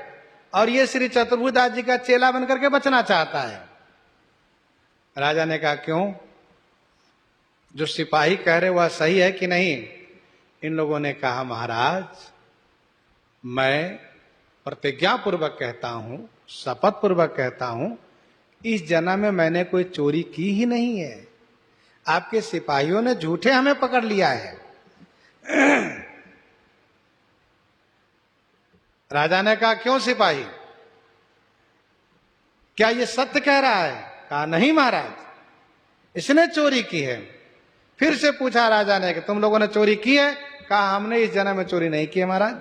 और ये श्री चतुर्भुजदास जी का चेला बनकर के बचना चाहता है। राजा ने कहा क्यों, जो सिपाही कह रहे वह सही है कि नहीं। इन लोगों ने कहा महाराज मैं प्रतिज्ञा पूर्वक कहता हूं, शपथ पूर्वक कहता हूं, इस जन्म में मैंने कोई चोरी की ही नहीं है। आपके सिपाहियों ने झूठे हमें पकड़ लिया है। राजा ने कहा क्यों सिपाही, क्या ये सत्य कह रहा है। कहा नहीं महाराज, इसने चोरी की है। फिर से पूछा राजा ने कि तुम लोगों ने चोरी की है। कहा हमने इस जन्म में चोरी नहीं की है महाराज,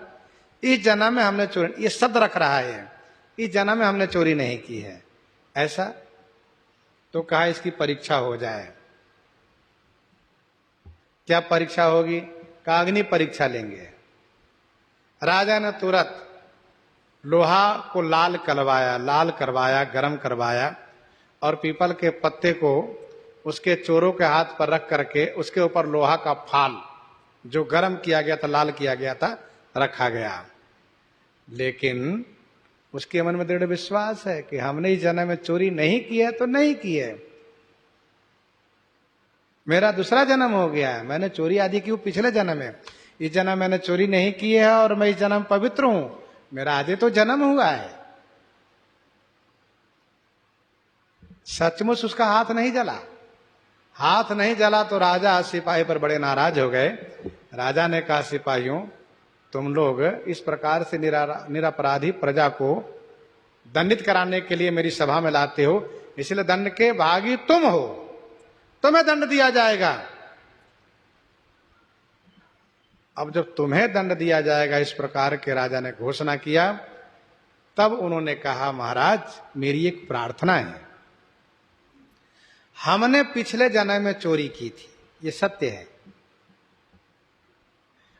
इस जन्म में हमने चोरी, ये शब्द रख रहा है, इस जन्म में हमने चोरी नहीं की है। ऐसा तो कहा इसकी परीक्षा हो जाए। क्या परीक्षा होगी। कहा अग्नि परीक्षा लेंगे। राजा ने तुरंत लोहा को लाल करवाया, गर्म करवाया और पीपल के पत्ते को उसके चोरों के हाथ पर रख करके उसके ऊपर लोहा का फाल जो गर्म किया गया था, लाल किया गया था, रखा गया। लेकिन उसके मन में दृढ़ विश्वास है कि हमने इस जन्म में चोरी नहीं की है तो नहीं की है, मेरा दूसरा जन्म हो गया है, मैंने चोरी आदि की पिछले जन्म में, इस जन्म मैंने चोरी नहीं की है और मैं इस जन्म पवित्र हूं, मेरा आदि तो जन्म हुआ है। सचमुच उसका हाथ नहीं जला। हाथ नहीं जला तो राजा सिपाही पर बड़े नाराज हो गए। राजा ने कहा सिपाहियों तुम लोग इस प्रकार से निरपराधी प्रजा को दंडित कराने के लिए मेरी सभा में लाते हो, इसलिए दंड के भागी तुम हो, तुम्हें दंड दिया जाएगा। अब जब तुम्हें दंड दिया जाएगा इस प्रकार के राजा ने घोषणा किया, तब उन्होंने कहा महाराज मेरी एक प्रार्थना है, हमने पिछले जन्म में चोरी की थी, ये सत्य है।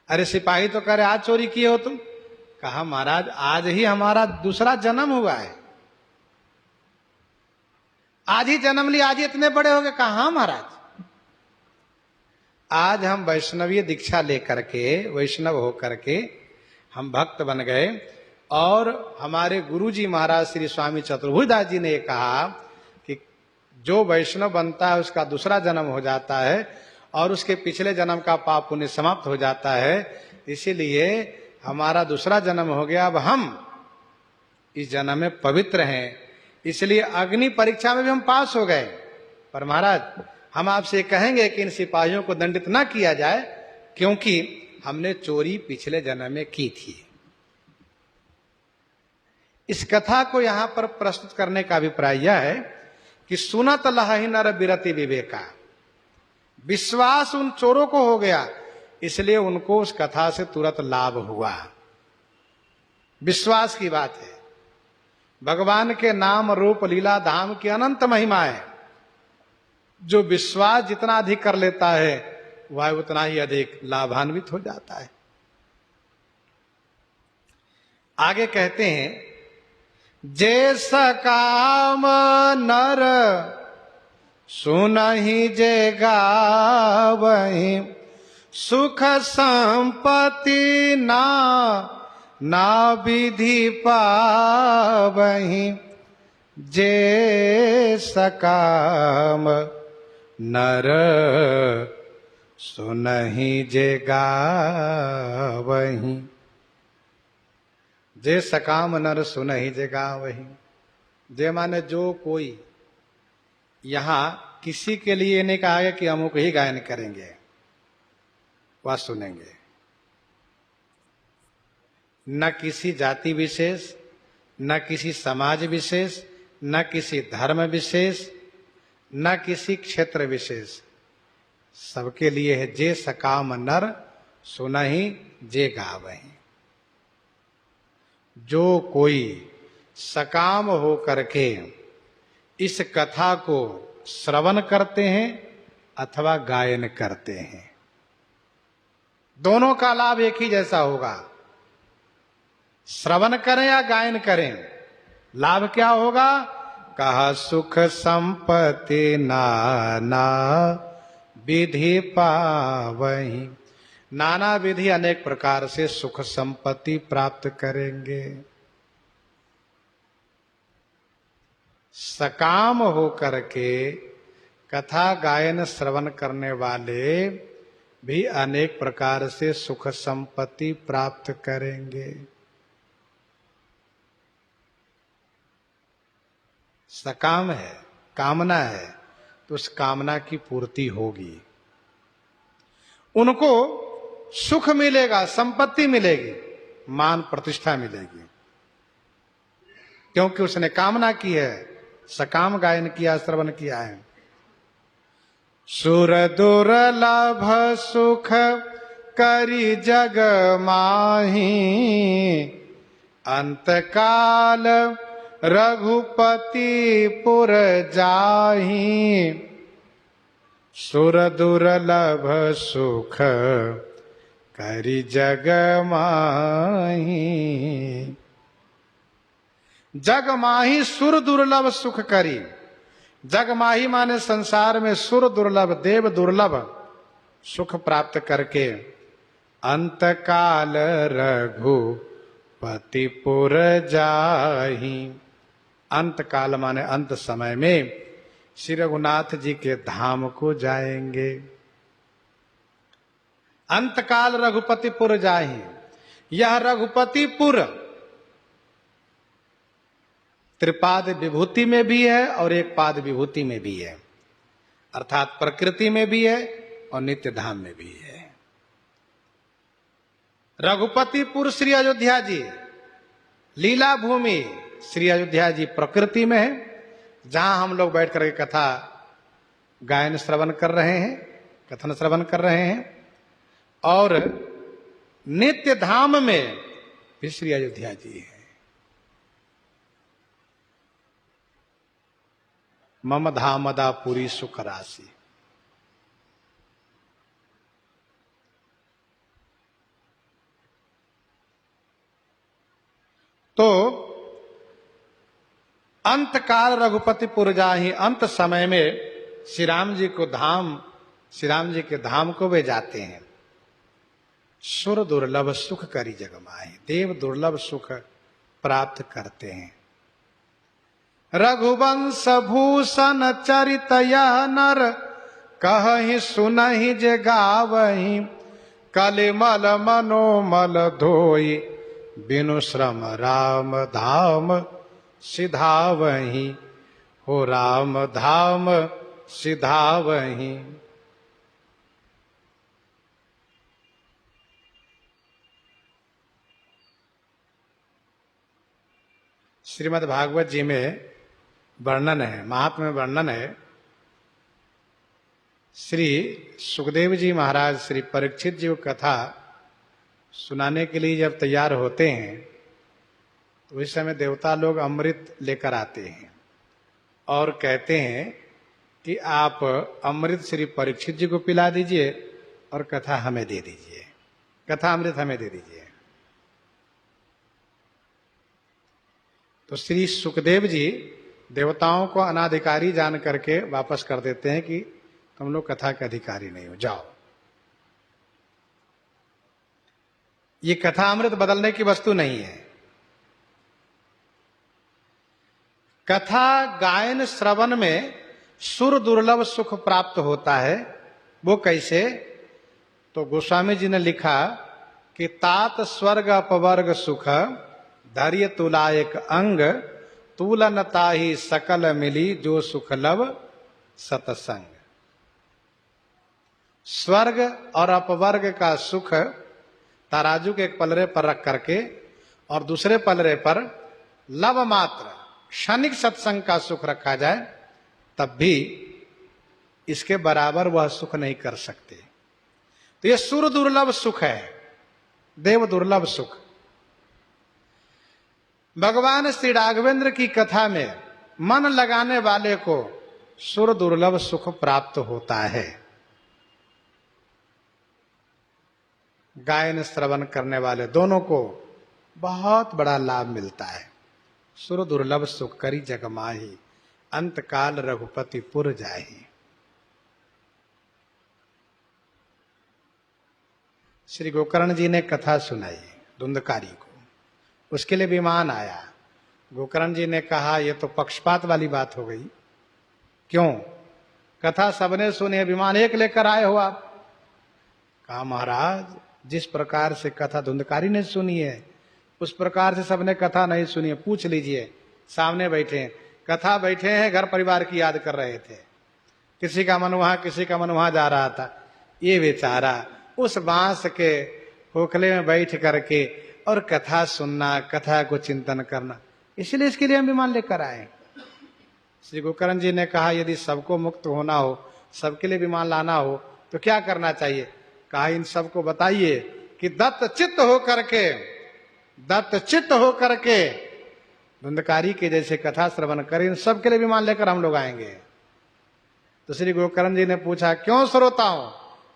अरे सिपाही तो कह रहे आज चोरी किए हो तुम। कहा महाराज आज ही हमारा दूसरा जन्म हुआ है, आज ही जन्म लिया, आज ही इतने बड़े हो गए। कहा हाँ महाराज, आज हम वैष्णवीय दीक्षा लेकर के, वैष्णव होकर के हम भक्त बन गए और हमारे गुरुजी महाराज श्री स्वामी चतुर्भुजदास जी ने कहा कि जो वैष्णव बनता है उसका दूसरा जन्म हो जाता है और उसके पिछले जन्म का पाप पुण्य समाप्त हो जाता है, इसीलिए हमारा दूसरा जन्म हो गया, अब हम इस जन्म में पवित्र हैं, इसलिए अग्नि परीक्षा में भी हम पास हो गए। पर महाराज हम आपसे कहेंगे कि इन सिपाहियों को दंडित ना किया जाए क्योंकि हमने चोरी पिछले जन्म में की थी। इस कथा को यहां पर प्रस्तुत करने का अभिप्राय यह है कि सुनत लहहि नर बिरति विवेका, विश्वास उन चोरों को हो गया, इसलिए उनको उस कथा से तुरंत लाभ हुआ। विश्वास की बात है। भगवान के नाम रूप लीला धाम की अनंत महिमा है। जो विश्वास जितना अधिक कर लेता है वह उतना ही अधिक लाभान्वित हो जाता है। आगे कहते हैं, जैसा काम नर सुनहि जे गावहि, सुख संपत्ति ना विधि पावहि, जे सकाम नर सुनहि जे गावहि, जे सकाम नर सुनहि जे गावहि। जे माने जो कोई, यहां किसी के लिए नहीं कहा गया कि अमुक ही गायन करेंगे, वह सुनेंगे। न किसी जाति विशेष, न किसी समाज विशेष, न किसी धर्म विशेष, न किसी क्षेत्र विशेष, सबके लिए है। जे सकाम नर सुनहि जे गावहि। जो कोई सकाम हो करके इस कथा को श्रवण करते हैं अथवा गायन करते हैं, दोनों का लाभ एक ही जैसा होगा। श्रवण करें या गायन करें, लाभ क्या होगा? कहा सुख संपत्ति नाना विधि पावहि। नाना विधि अनेक प्रकार से सुख संपत्ति प्राप्त करेंगे। सकाम हो करके कथा गायन श्रवण करने वाले भी अनेक प्रकार से सुख संपत्ति प्राप्त करेंगे। सकाम है, कामना है, तो उस कामना की पूर्ति होगी। उनको सुख मिलेगा, संपत्ति मिलेगी, मान प्रतिष्ठा मिलेगी, क्योंकि उसने कामना की है, सकाम गायन किया, श्रवण किया है। सुर दुर्लभ सुख करी जग माही, अंतकाल रघुपति पुर जाही। सुर दुर्लभ सुख करी जग माही। जग माही सुर दुर्लभ सुख करी। जग माही माने संसार में सुर दुर्लभ, देव दुर्लभ सुख प्राप्त करके अंतकाल रघुपति पुर जाही। अंतकाल माने अंत समय में श्री रघुनाथ जी के धाम को जाएंगे। अंतकाल रघुपतिपुर जाहि। यह रघुपतिपुर त्रिपाद विभूति में भी है और एक पाद विभूति में भी है, अर्थात प्रकृति में भी है और नित्य धाम में भी है। रघुपतिपुर श्री अयोध्या जी, लीला भूमि श्री अयोध्या जी प्रकृति में है, जहां हम लोग बैठ करके कथा गायन श्रवण कर रहे हैं, कथन श्रवण कर रहे हैं। और नित्य धाम में भी श्री अयोध्या जी है। मम धामदा पुरी सुख राशि। तो अंत काल रघुपतिपुर जाहि, अंत समय में श्री राम जी को धाम, श्री राम जी के धाम को वे जाते हैं। सुर दुर्लभ सुख करी जग माहि। देव दुर्लभ सुख प्राप्त करते हैं। रघुवंश भूषण चरित यह नर, कहहि सुनहि जे गावहि। कलिमल मनोमल धोई, बिनु श्रम राम धाम सिधावहि। हो राम धाम सिधावहि। श्रीमद् भागवत जी में वर्णन है, महात्म्य में वर्णन है। श्री सुखदेव जी महाराज श्री परीक्षित जी को कथा सुनाने के लिए जब तैयार होते हैं तो इस समय देवता लोग अमृत लेकर आते हैं और कहते हैं कि आप अमृत श्री परीक्षित जी को पिला दीजिए और कथा हमें दे दीजिए, कथा अमृत हमें दे दीजिए। तो श्री सुखदेव जी देवताओं को अनाधिकारी जान करके वापस कर देते हैं कि तुम लोग कथा के अधिकारी नहीं हो, जाओ। ये कथा अमृत बदलने की वस्तु नहीं है। कथा गायन श्रवण में सुर दुर्लभ सुख प्राप्त होता है। वो कैसे? तो गोस्वामी जी ने लिखा कि तात स्वर्ग अपवर्ग सुख धैर्य तुला एक अंग तुलनता ही सकल मिली जो सुख लव सतसंग। स्वर्ग और अपवर्ग का सुख तराजू के एक पलरे पर रख करके और दूसरे पलरे पर लव मात्र क्षणिक सत्संग का सुख रखा जाए, तब भी इसके बराबर वह सुख नहीं कर सकते। तो यह सुर दुर्लभ सुख है, देव दुर्लभ सुख। भगवान श्री राघवेंद्र की कथा में मन लगाने वाले को सुर दुर्लभ सुख प्राप्त होता है। गायन श्रवण करने वाले दोनों को बहुत बड़ा लाभ मिलता है। सुर दुर्लभ सुख करी जग माही अंत काल रघुपति पुर जाहि। श्री गोकर्ण जी ने कथा सुनाई धुंधकारी को, उसके लिए विमान आया। गोकर्ण जी ने कहा यह तो पक्षपात वाली बात हो गई। क्यों? कथा सबने सुनी है, विमान एक लेकर आए हो आप। कहा महाराज जिस प्रकार से कथा धुंधकारी ने सुनी है उस प्रकार से सबने कथा नहीं सुनी है। पूछ लीजिए, सामने बैठे हैं, कथा बैठे हैं, घर परिवार की याद कर रहे थे, किसी का मन वहां किसी का मन वहां जा रहा था। ये बेचारा उस बांस के खोखले में बैठ करके और कथा सुनना, कथा को चिंतन करना, इसलिए इसके लिए हम विमान लेकर आए। श्री गोकर्ण जी ने कहा यदि सबको मुक्त होना हो, सबके लिए विमान लाना हो तो क्या करना चाहिए? कहा इन सबको बताइए कि दत्त चित्त हो करके धुंधकारी के जैसे कथा श्रवण करें, इन सबके लिए विमान लेकर हम लोग आएंगे। तो श्री गोकर्ण जी ने पूछा क्यों श्रोताओं,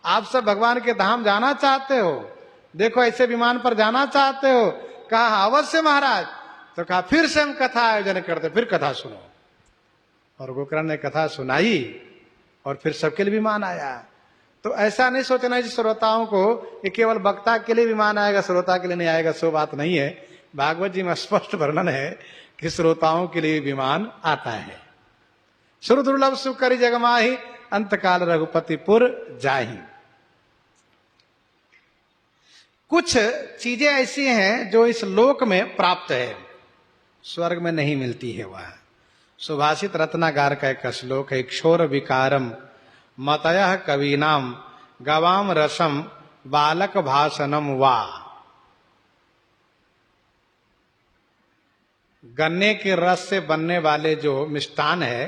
आप सब भगवान के धाम जाना चाहते हो? देखो ऐसे विमान पर जाना चाहते हो? कहा अवश्य महाराज। तो कहा फिर से हम कथा आयोजन करते, फिर कथा सुनो। और गोकर्ण ने कथा सुनाई और फिर सबके लिए विमान आया। तो ऐसा नहीं सोचना है श्रोताओं को कि केवल वक्ता के लिए विमान आएगा, श्रोता के लिए नहीं आएगा, सो बात नहीं है। भागवत जी में स्पष्ट वर्णन है कि श्रोताओं के लिए विमान आता है। सुर दुर्लभ सुख करी जग माही अंतकाल रघुपतिपुर जाहि। कुछ चीजें ऐसी हैं जो इस लोक में प्राप्त है, स्वर्ग में नहीं मिलती है। वह सुभाषित रत्नागार का एक श्लोक है, क्षोर विकारम मतयः कवीनाम गवाम रसम बालक भाषणम वा। गन्ने के रस से बनने वाले जो मिष्टान है,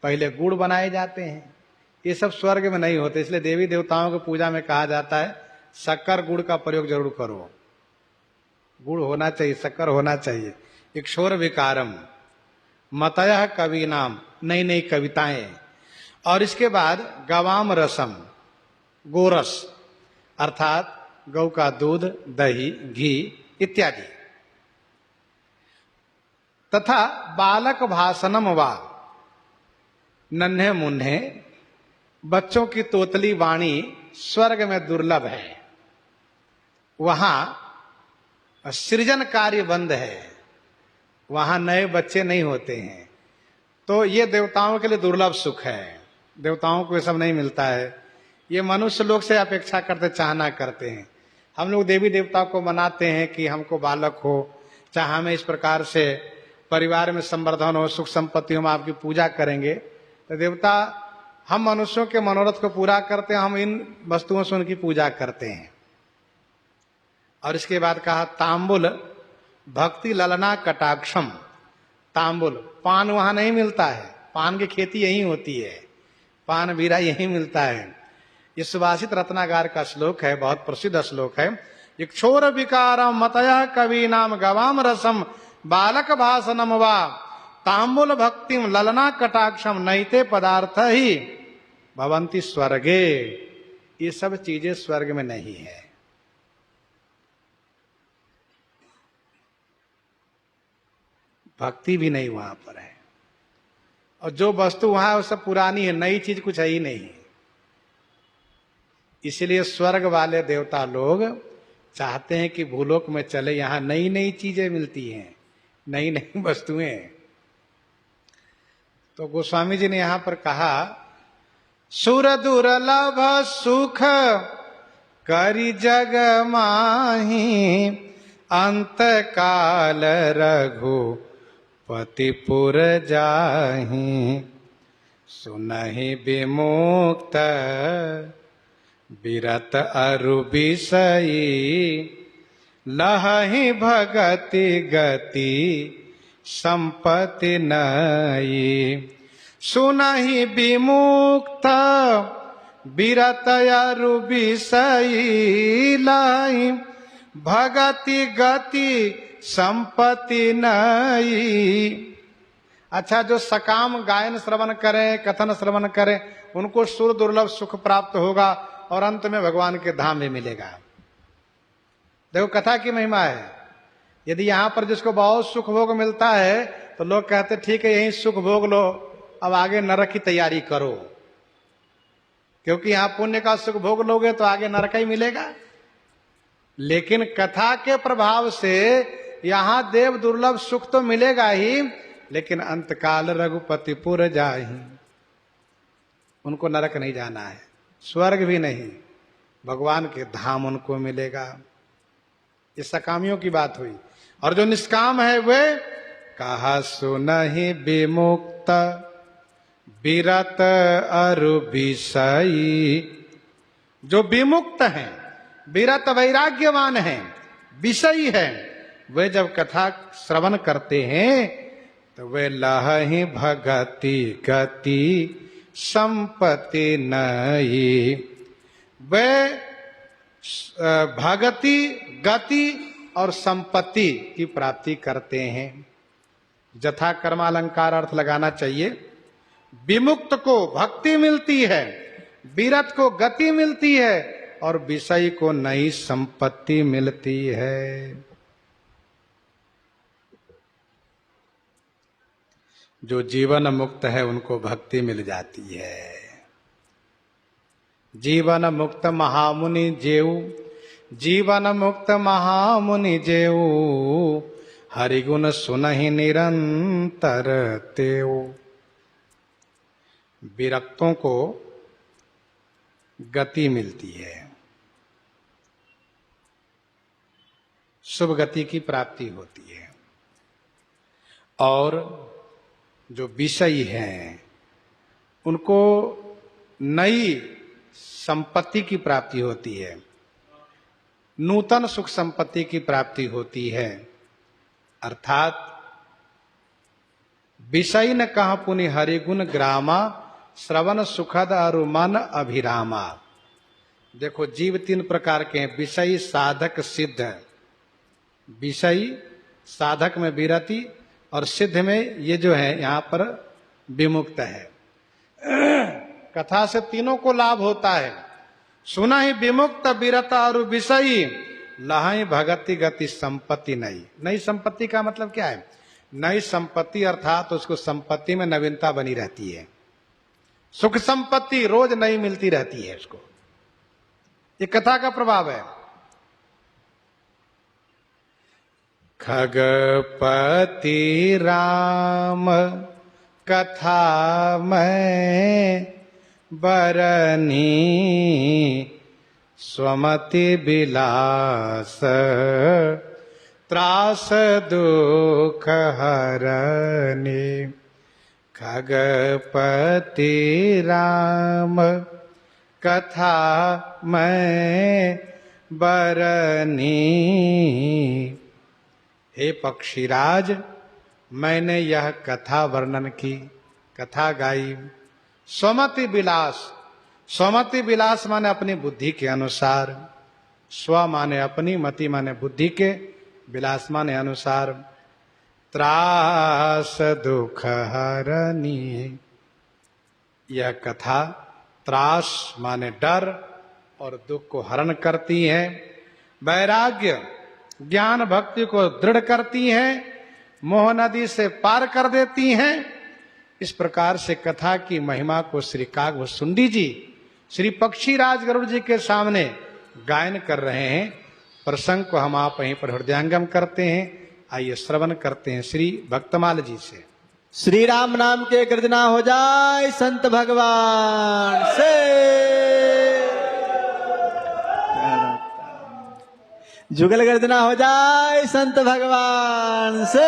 पहले गुड़ बनाए जाते हैं, ये सब स्वर्ग में नहीं होते। इसलिए देवी देवताओं की पूजा में कहा जाता है शक्कर गुड़ का प्रयोग जरूर करो। गुड़ होना चाहिए, शक्कर होना चाहिए। इक्षोर विकारम मतयः कवीनाम, नई नई कविताएं। और इसके बाद गवाम रसम, गोरस अर्थात गौ का दूध, दही, घी इत्यादि। तथा बालक भाषणम वा, नन्हे मुन्ने बच्चों की तोतली वाणी स्वर्ग में दुर्लभ है। वहां सृजन कार्य बंद है, वहां नए बच्चे नहीं होते हैं। तो ये देवताओं के लिए दुर्लभ सुख है, देवताओं को ये सब नहीं मिलता है। ये मनुष्य लोग से अपेक्षा करते, चाहना करते हैं। हम लोग देवी देवता को मनाते हैं कि हमको बालक हो, चाहे हमें इस प्रकार से परिवार में संवर्धन हो, सुख संपत्ति, हम आपकी पूजा करेंगे। तो देवता हम मनुष्यों के मनोरथ को पूरा करते हैं, हम इन वस्तुओं से उनकी पूजा करते हैं। और इसके बाद कहा तांबुल भक्ति ललना कटाक्षम। तांबुल, पान वहां नहीं मिलता है, पान की खेती यहीं होती है, पान बीरा यहीं मिलता है। ये सुभाषित रत्नागार का श्लोक है, बहुत प्रसिद्ध श्लोक है। इक्षोर विकारम मतया कवि नाम गवाम रसम बालक भाषणम वा तांबुल भक्तिम ललना कटाक्षम नैते पदार्थ ही भवंती स्वर्गे। ये सब चीजें स्वर्ग में नहीं है। भक्ति भी नहीं वहां पर है, और जो वस्तु वहां है वो सब पुरानी है, नई चीज कुछ है ही नहीं। इसलिए स्वर्ग वाले देवता लोग चाहते हैं कि भूलोक में चले, यहां नई नई चीजें मिलती हैं, नई नई वस्तुएं। तो गोस्वामी जी ने यहां पर कहा, सुर दुर्लभ सुख करि जग माही अंत काल रघु पतिपुर जाहि सुनहि विमुक्त बिरत अरु बिसई लहहि भगति गति संपत्ति नई। सुनहि विमुक्त बिरत अरु बिसई लहहि भगति गति संपत्ति नई। अच्छा, जो सकाम गायन श्रवण करें, कथन श्रवण करें, उनको सुर दुर्लभ सुख प्राप्त होगा और अंत में भगवान के धाम भी मिलेगा। देखो कथा की महिमा है। यदि यहां पर जिसको बहुत सुख भोग मिलता है तो लोग कहते ठीक है यहीं सुख भोग लो, अब आगे नरक की तैयारी करो, क्योंकि यहां पुण्य का सुख भोग लोगे तो आगे नरक ही मिलेगा। लेकिन कथा के प्रभाव से यहां देव दुर्लभ सुख तो मिलेगा ही, लेकिन अंतकाल रघुपतिपुर जाहि, उनको नरक नहीं जाना है, स्वर्ग भी नहीं, भगवान के धाम उनको मिलेगा। ये सकामियों की बात हुई। और जो निष्काम है वे कहा सुनहि विमुक्त बिरत अरु बिसई। जो विमुक्त हैं, विरत वैराग्यवान हैं, विषयी हैं, वे जब कथा श्रवण करते हैं तो वे लहहि भगति गति संपत्ति नई। वे भगति गति और संपत्ति की प्राप्ति करते हैं। जथा कर्मालंकार अर्थ लगाना चाहिए। विमुक्त को भक्ति मिलती है, विरत को गति मिलती है और विषय को नई संपत्ति मिलती है। जो जीवन मुक्त है उनको भक्ति मिल जाती है। जीवन मुक्त महामुनि जेऊ, जीवन मुक्त महामुनि जेऊ हरिगुण सुनहि निरंतर तेऊ। विरक्तों को गति मिलती है, शुभ गति की प्राप्ति होती है, और जो विषयी हैं उनको नई संपत्ति की प्राप्ति होती है, नूतन सुख संपत्ति की प्राप्ति होती है। अर्थात विषयी न कह पुनि हरिगुण ग्रामा श्रवण सुखद अरु मन अभिरामा। देखो जीव तीन प्रकार के हैं, विषयी साधक सिद्ध। विषयी साधक में विरति और सिद्ध में ये जो है यहां पर विमुक्त है। कथा से तीनों को लाभ होता है। सुना ही विमुक्त विरत और विषयी लहाई भगति गति संपत्ति नई। नई संपत्ति का मतलब क्या है? नई संपत्ति अर्थात उसको संपत्ति में नवीनता बनी रहती है। सुख संपत्ति रोज नई मिलती रहती है उसको। ये कथा का प्रभाव है। खगपति राम कथा में बरनी स्वमति विलास त्रास दुख हरनी। खगपति राम कथा में बरनी। हे पक्षीराज, मैंने यह कथा वर्णन की, कथा गाई। स्वमति विलास, स्वमति विलास माने अपनी बुद्धि के अनुसार, स्व माने अपनी, मति माने बुद्धि के, विलास माने अनुसार। त्रास दुख हरनी, यह कथा त्रास माने डर और दुख को हरण करती है, वैराग्य ज्ञान भक्ति को दृढ़ करती है, मोह नदी से पार कर देती हैं। इस प्रकार से कथा की महिमा को श्री काकभुसुंडी जी श्री पक्षीराज गरुड़ जी के सामने गायन कर रहे हैं। प्रसंग को हम आप वहीं पर हृदयंगम करते हैं। आइए श्रवण करते हैं श्री भक्तमाल जी से। श्री राम नाम के गर्जना हो जाए संत भगवान से, जुगल गर्जना हो जाए संत भगवान से।